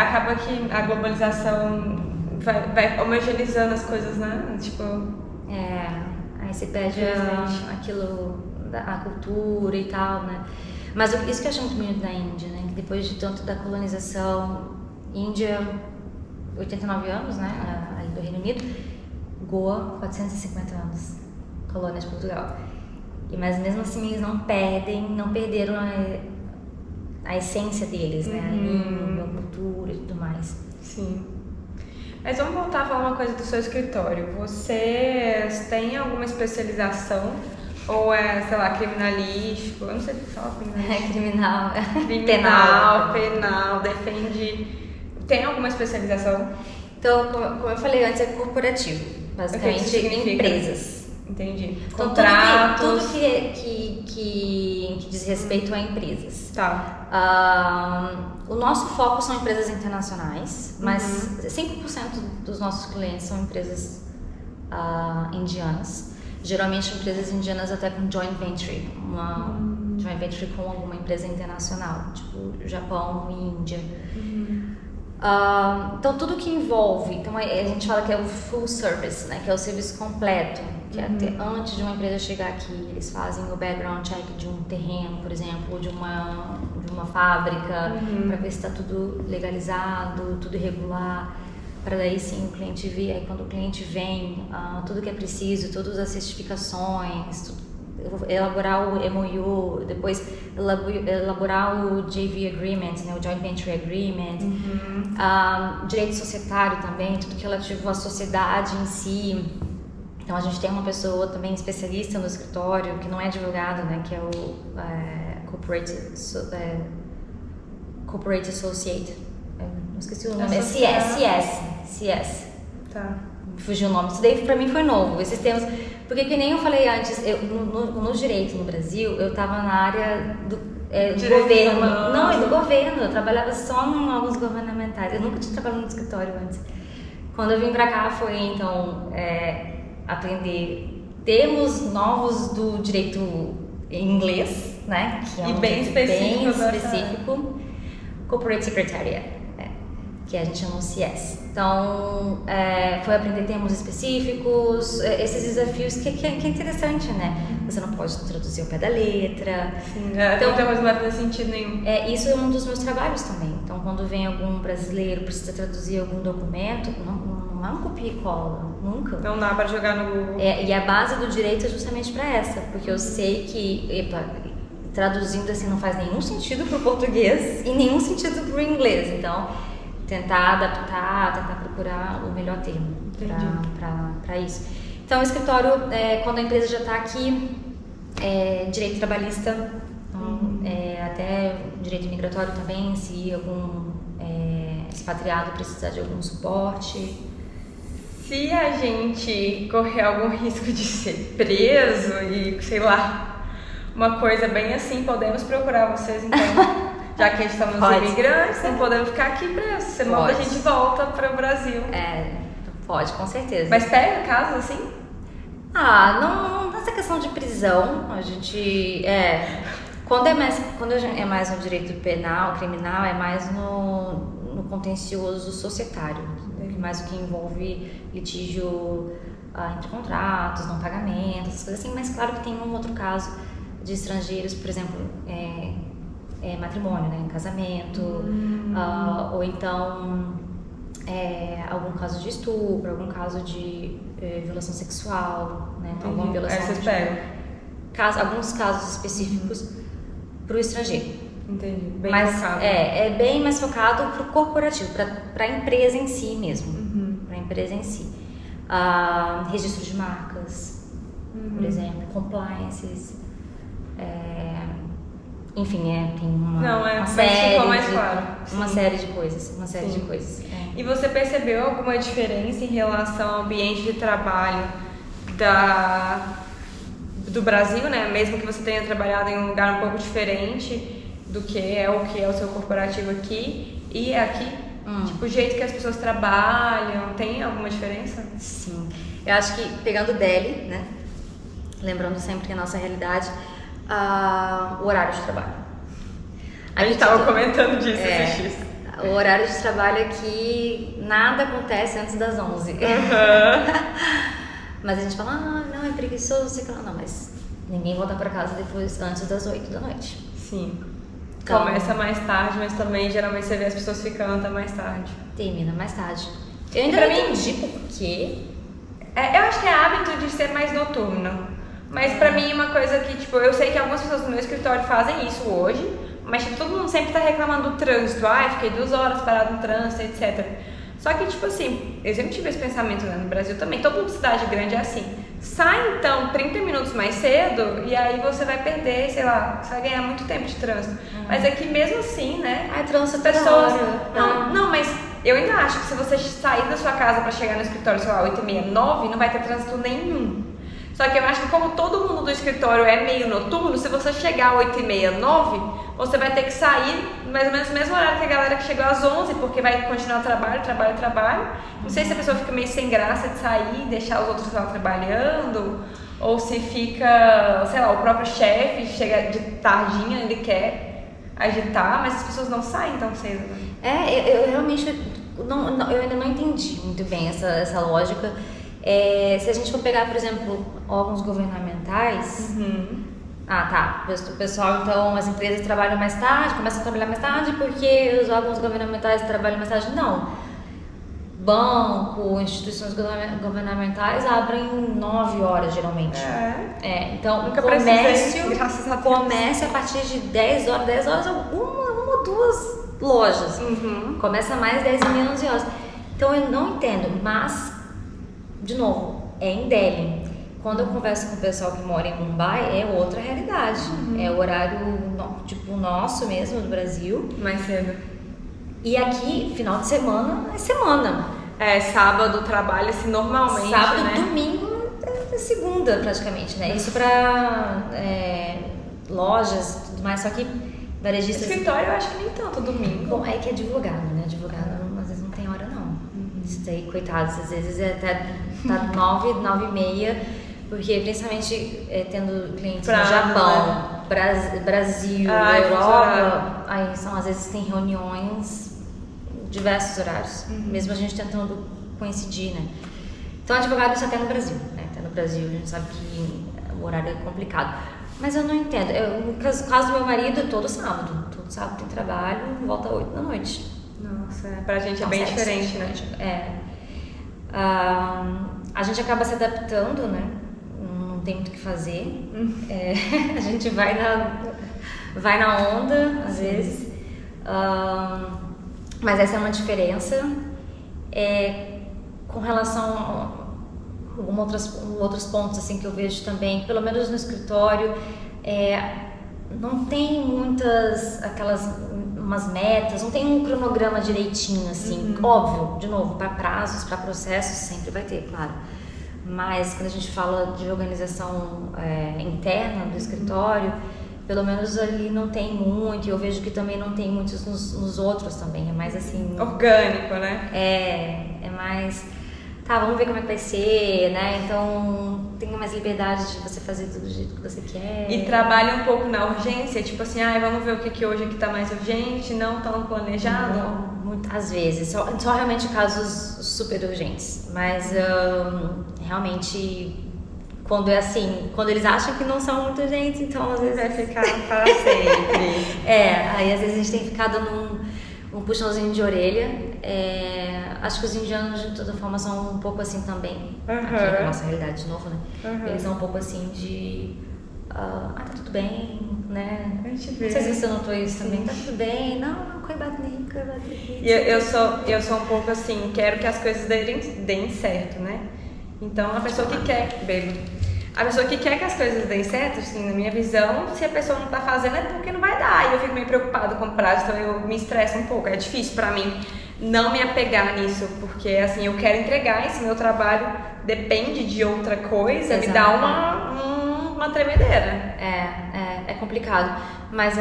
Acaba que a globalização vai homogeneizando as coisas, né? Tipo... aí você perde aquilo, a cultura e tal, né? Mas isso que eu acho muito bonito da Índia, né? Que depois de tanto da colonização, Índia, 89 anos, né? Ali do Reino Unido, Goa, 450 anos, colônia de Portugal. Mas mesmo assim eles não perderam a essência deles, né? A língua, a cultura e tudo mais. Sim. Mas vamos voltar a falar uma coisa do seu escritório. Vocês têm alguma especialização? Ou sei lá, criminalístico? Eu não sei o que fala criminalístico. Penal, defende... Tem alguma especialização? Então, como eu falei antes, é corporativo. Basicamente, empresas. Entendi. Então, tudo que diz respeito a empresas. Tá. O nosso foco são empresas internacionais, mas 5% dos nossos clientes são empresas indianas. Geralmente empresas indianas até com joint venture, joint venture com alguma empresa internacional, tipo Japão e Índia. Então tudo que envolve, então a gente fala que é o full service, né, que é o serviço completo, que até antes de uma empresa chegar aqui, eles fazem o background check de um terreno, por exemplo, ou de uma fábrica, para ver se está tudo legalizado, tudo irregular, para daí sim o cliente vir. Aí quando o cliente vem, tudo que é preciso, todas as certificações, elaborar o MOU, depois elaborar o JV Agreement, né, o Joint Venture Agreement, direito societário também, tudo que é relativo à sociedade em si. Então a gente tem uma pessoa também especialista no escritório, que não é advogado, né, que é o Corporate Associate. Eu esqueci o nome, é CS. Tá. Fugiu o nome. Isso daí pra mim foi novo, esses termos. Porque que nem eu falei antes, no direito no Brasil, eu tava na área do governo. Não, do governo. Eu trabalhava só em órgãos governamentais. Eu nunca tinha trabalhado no escritório antes. Quando eu vim pra cá foi, então, aprender termos novos do direito em inglês, né? Que é bem específico. Corporate Secretariat, que a gente chama o CS. Então, foi aprender termos específicos, esses desafios que é interessante, né? Você não pode traduzir ao pé da letra. Sim, então não vai fazer sentido nenhum. Isso é um dos meus trabalhos também. Então, quando vem algum brasileiro, precisa traduzir algum documento, não é um copia e cola, nunca. Não dá para jogar no Google. E a base do direito é justamente para essa, porque eu sei que, traduzindo assim, não faz nenhum sentido para o português e nenhum sentido para o inglês. Então, tentar adaptar, tentar procurar o melhor termo para isso. Então, o escritório, quando a empresa já está aqui, direito trabalhista, até direito migratório também, se algum expatriado precisar de algum suporte. Se a gente correr algum risco de ser preso e, sei lá, uma coisa bem assim, podemos procurar vocês então. Já que a gente está nos imigrantes, não podemos ficar aqui presos. Senão a gente volta para o Brasil. Pode, com certeza. Mas pega casos assim? Não nessa questão de prisão, a gente quando é mais no direito penal, criminal, é mais no contencioso societário, mais o que envolve litígio entre contratos, não pagamento, essas coisas assim, mas claro que tem um outro caso de estrangeiros, por exemplo, matrimônio, né, casamento, ou então algum caso de estupro, algum caso de violação sexual, né, então, alguma violação vocês pegam? Alguns casos específicos para o estrangeiro. Entendi, bem mas focado. É bem mais focado para o corporativo, para a empresa em si mesmo, para a empresa em si. Registro de marcas, por exemplo, compliances, enfim, tem uma série mais claro. Uma série de coisas, E você percebeu alguma diferença em relação ao ambiente de trabalho do Brasil, né? Mesmo que você tenha trabalhado em um lugar um pouco diferente do que é o seu corporativo aqui e aqui? Tipo, o jeito que as pessoas trabalham, tem alguma diferença? Sim, eu acho que pegando Delhi, né? Lembrando sempre que a nossa realidade, o horário de trabalho. A gente estava comentando disso, assisti. O horário de trabalho aqui, nada acontece antes das 11. Mas a gente fala, não, é preguiçoso, sei lá, não, mas ninguém volta pra casa depois, antes das 8 da noite. Sim. Então, começa mais tarde, mas também geralmente você vê as pessoas ficando até mais tarde. Termina mais tarde. Eu ainda não entendi por quê. Eu acho que é hábito de ser mais noturno. Mas pra mim é uma coisa que, tipo, eu sei que algumas pessoas no meu escritório fazem isso hoje, mas tipo, todo mundo sempre tá reclamando do trânsito. Fiquei 2 horas parado no trânsito, etc. Só que, tipo assim, eu sempre tive esse pensamento, né, no Brasil também, toda cidade grande é assim. Sai, então, 30 minutos mais cedo e aí você vai perder, sei lá, você vai ganhar muito tempo de trânsito. Mas é que mesmo assim, né, trânsito pessoas... Não, mas eu ainda acho que se você sair da sua casa pra chegar no escritório, sei lá, 8h30, 9, não vai ter trânsito nenhum. Só que eu acho que como todo mundo do escritório é meio noturno, se você chegar às 8h30, 9, você vai ter que sair mais ou menos no mesmo horário que a galera que chegou às 11, porque vai continuar trabalho. Não sei se a pessoa fica meio sem graça de sair e deixar os outros lá trabalhando, ou se fica, sei lá, o próprio chefe chega de tardinha, ele quer agitar, mas as pessoas não saem tão cedo. Né? Eu realmente eu ainda não entendi muito bem essa lógica. Se a gente for pegar, por exemplo, órgãos governamentais, o pessoal, então, as empresas trabalham mais tarde, começam a trabalhar mais tarde porque os órgãos governamentais trabalham mais tarde. Não. Banco, instituições governamentais abrem 9 horas, geralmente. Então, o comércio começa a partir de 10 horas, uma ou duas lojas. Começa mais 10h30, 11 horas. Então, eu não entendo, mas... De novo, é em Delhi. Quando eu converso com o pessoal que mora em Mumbai, é outra realidade. É o horário, tipo, nosso mesmo, do Brasil. Mais cedo. E aqui, final de semana, é semana. Sábado trabalha-se normalmente, sábado, né? Domingo, é segunda, praticamente, né? Isso pra lojas e tudo mais, só que varejistas... Escritório eu acho que nem tanto, domingo. Bom, é que é advogado, né? Advogado às vezes não tem hora, não. Isso daí, coitados, às vezes até tá 9h30, porque principalmente tendo clientes no Japão, Brasil, Europa, aí às vezes tem reuniões, diversos horários, mesmo a gente tentando coincidir, né? Então, advogado isso até no Brasil, né? Até no Brasil a gente sabe que o horário é complicado. Mas eu não entendo. No caso do meu marido, todo sábado tem trabalho, volta às 8 da noite. Nossa, pra gente é bem diferente, né? A gente acaba se adaptando, né? Não tem muito o que fazer. A gente vai na onda, às vezes. Mas essa é uma diferença. Com relação a outros pontos assim, que eu vejo também, pelo menos no escritório, não tem umas metas, não tem um cronograma direitinho, assim. Óbvio, de novo, para prazos, para processos, sempre vai ter, claro. Mas quando a gente fala de organização interna do escritório, pelo menos ali não tem muito, e eu vejo que também não tem muitos nos outros também, é mais assim... Orgânico, né? É mais... vamos ver como é que vai ser, né? Então, tem mais liberdade de você fazer tudo do jeito que você quer. E trabalha um pouco na urgência, tipo assim, vamos ver o que hoje aqui tá mais urgente, não tão planejado? às vezes, só realmente casos super urgentes, mas realmente quando é assim, quando eles acham que não são muito urgentes, então às vezes Vai ficar para sempre. aí às vezes a gente tem que ficar dando um puxãozinho de orelha. Acho que os indianos de toda forma são um pouco assim também, aqui na nossa realidade de novo, né? Eles são um pouco assim de tá tudo bem, né? A gente vê. Não sei se você notou isso também, tá tudo bem, não, coi bate nem. Eu sou um pouco assim, quero que as coisas deem certo, né? Então a pessoa que quer, a pessoa que quer que as coisas deem certo, assim, na minha visão, se a pessoa não tá fazendo é porque não vai dar. E eu fico meio preocupada com o prazo, então eu me estresso um pouco. É difícil pra mim não me apegar nisso, porque assim, eu quero entregar, esse meu trabalho depende de outra coisa, me dá uma tremedeira. É complicado, mas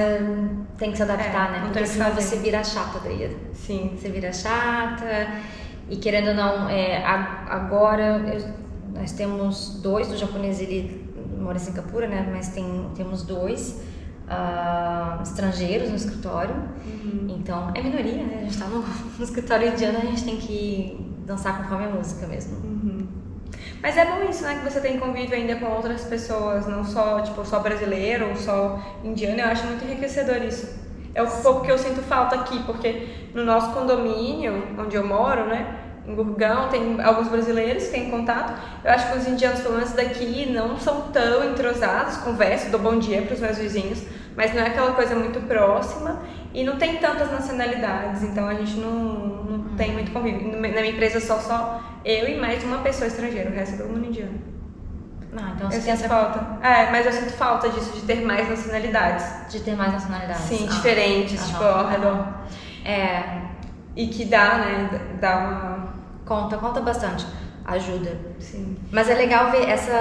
tem que se adaptar, né? Porque senão você vira chata daí. Sim. Você vira chata e querendo ou não, agora nós temos 2, o japonês ele mora em Singapura, né? Mas temos 2 estrangeiros no escritório, então é minoria, né? A gente tá no escritório indiano, a gente tem que dançar conforme a música mesmo. Mas é bom isso, né? Que você tem convívio ainda com outras pessoas, não só, tipo, só brasileiro ou só indiano. Eu acho muito enriquecedor isso. É um pouco que eu sinto falta aqui, porque no nosso condomínio, onde eu moro, né? Em Gurgaon, tem alguns brasileiros que têm contato. Eu acho que os indianos, pelo menos daqui, não são tão entrosados. Converso, dou bom dia para os meus vizinhos, mas não é aquela coisa muito próxima. E não tem tantas nacionalidades, então a gente não tem muito convívio. Na minha empresa só eu e mais uma pessoa estrangeira, o resto é todo mundo indiano. Então eu sinto falta. Mas eu sinto falta disso, de ter mais nacionalidades. Sim, diferentes, tipo, ao redor. E que dá, né, dá uma... Conta bastante, ajuda. Sim. Mas é legal ver essas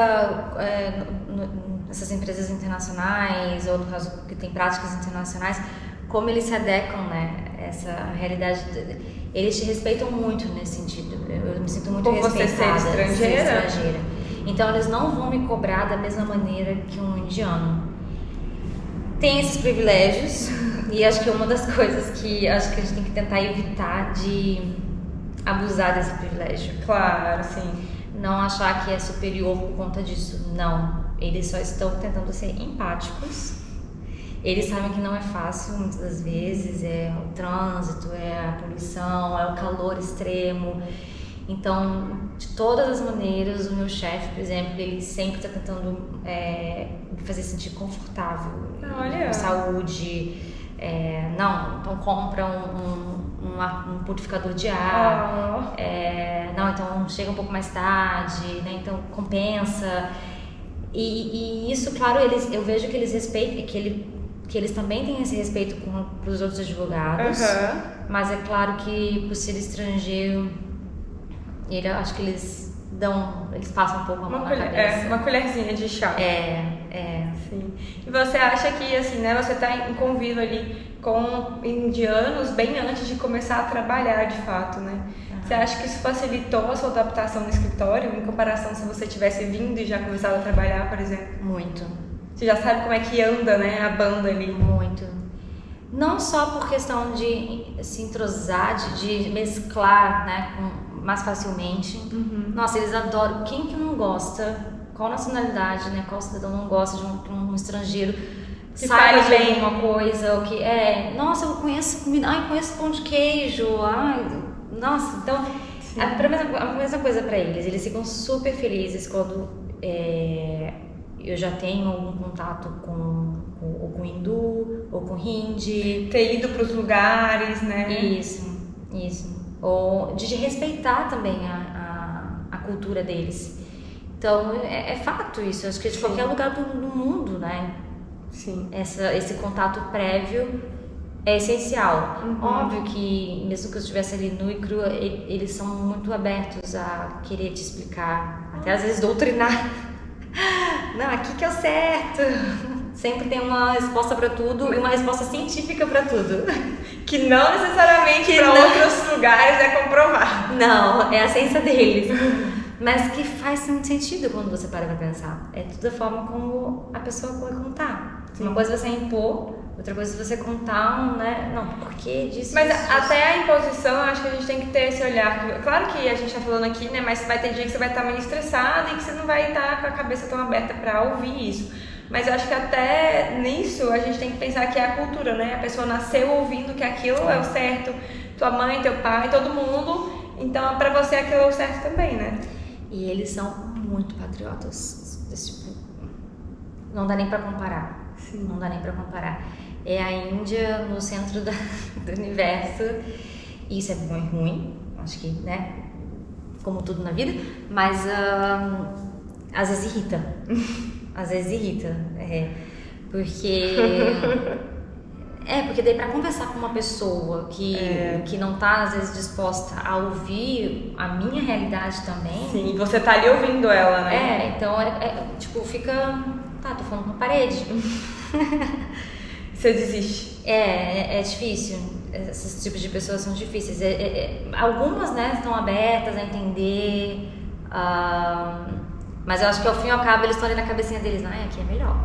empresas internacionais, ou no caso que tem práticas internacionais, como eles se adequam, né? Essa realidade, eles te respeitam muito nesse sentido. Eu me sinto muito respeitada. Por você ser estrangeira. Então eles não vão me cobrar da mesma maneira que um indiano. Tem esses privilégios e acho que uma das coisas que acho que a gente tem que tentar evitar de abusar desse privilégio. Claro, sim. Não achar que é superior por conta disso. Não. Eles só estão tentando ser empáticos. Eles sabem que não é fácil, muitas das vezes, é o trânsito, é a poluição, é o calor extremo. Então, de todas as maneiras, o meu chefe, por exemplo, ele sempre está tentando me fazer sentir confortável, com saúde. Então compra um purificador de ar. Então chega um pouco mais tarde, né? Então compensa. E isso, claro, eu vejo que eles respeitam, que eles também têm esse respeito para os outros advogados, mas é claro que por ser estrangeiro, acho que eles passam um pouco a mão na cabeça. Uma colherzinha de chá. Sim. E você acha que, assim, né, você está em convívio ali com indianos bem antes de começar a trabalhar de fato, né? Você acha que isso facilitou a sua adaptação no escritório, em comparação se você tivesse vindo e já começado a trabalhar, por exemplo? Muito. Você já sabe como é que anda, né, a banda ali? Muito. Não só por questão de se entrosar, de mesclar, né, mais facilmente. Nossa, eles adoram. Quem que não gosta? Qual nacionalidade, né? Qual cidadão não gosta de um estrangeiro que saiba de alguma coisa? Ou que nossa, eu conheço comida. Conheço pão de queijo. Nossa, então a mesma coisa para eles. Eles ficam super felizes quando eu já tenho algum contato ou com hindu ou com hindi. Ter ido para os lugares, né? Isso. Ou de respeitar também a cultura deles. Então, é fato isso. Acho que de qualquer lugar do mundo, né? Sim. Esse contato prévio é essencial. Óbvio que, mesmo que eu estivesse ali nu e crua, eles são muito abertos a querer te explicar, até às vezes doutrinar. Não, aqui que é o certo. Sempre tem uma resposta para tudo e uma resposta científica para tudo. Que não necessariamente para outros lugares é comprovado. Não, é a ciência deles. Mas que faz muito sentido quando você para pra pensar. É tudo a forma como a pessoa vai contar. Uma coisa é você impor Outra coisa é você contar, né? Não, por que disso? Mas isso, até a imposição, eu acho que a gente tem que ter esse olhar. Claro que a gente tá falando aqui, né? Mas vai ter dia que você vai estar meio estressado e que você não vai estar com a cabeça tão aberta pra ouvir isso. Mas eu acho que até nisso a gente tem que pensar que é a cultura, né? A pessoa nasceu ouvindo que aquilo é o certo. Tua mãe, teu pai, todo mundo. Então, pra você aquilo é o certo também, né? E eles são muito patriotas. Tipo, não dá nem pra comparar. Sim. Não dá nem pra comparar. É a Índia no centro do universo. E isso é bom e ruim, acho que, né? Como tudo na vida. Mas às vezes irrita. Às vezes irrita. Porque daí pra conversar com uma pessoa que não tá, às vezes, disposta a ouvir a minha realidade também. Sim, e você tá ali ouvindo ela, né? Então, tipo, fica... Tá, tô falando com a parede. Você desiste. É difícil. Esses tipos de pessoas são difíceis. Algumas, né, estão abertas a entender. Mas eu acho que ao fim e ao cabo eles estão ali na cabecinha deles. Aqui é melhor.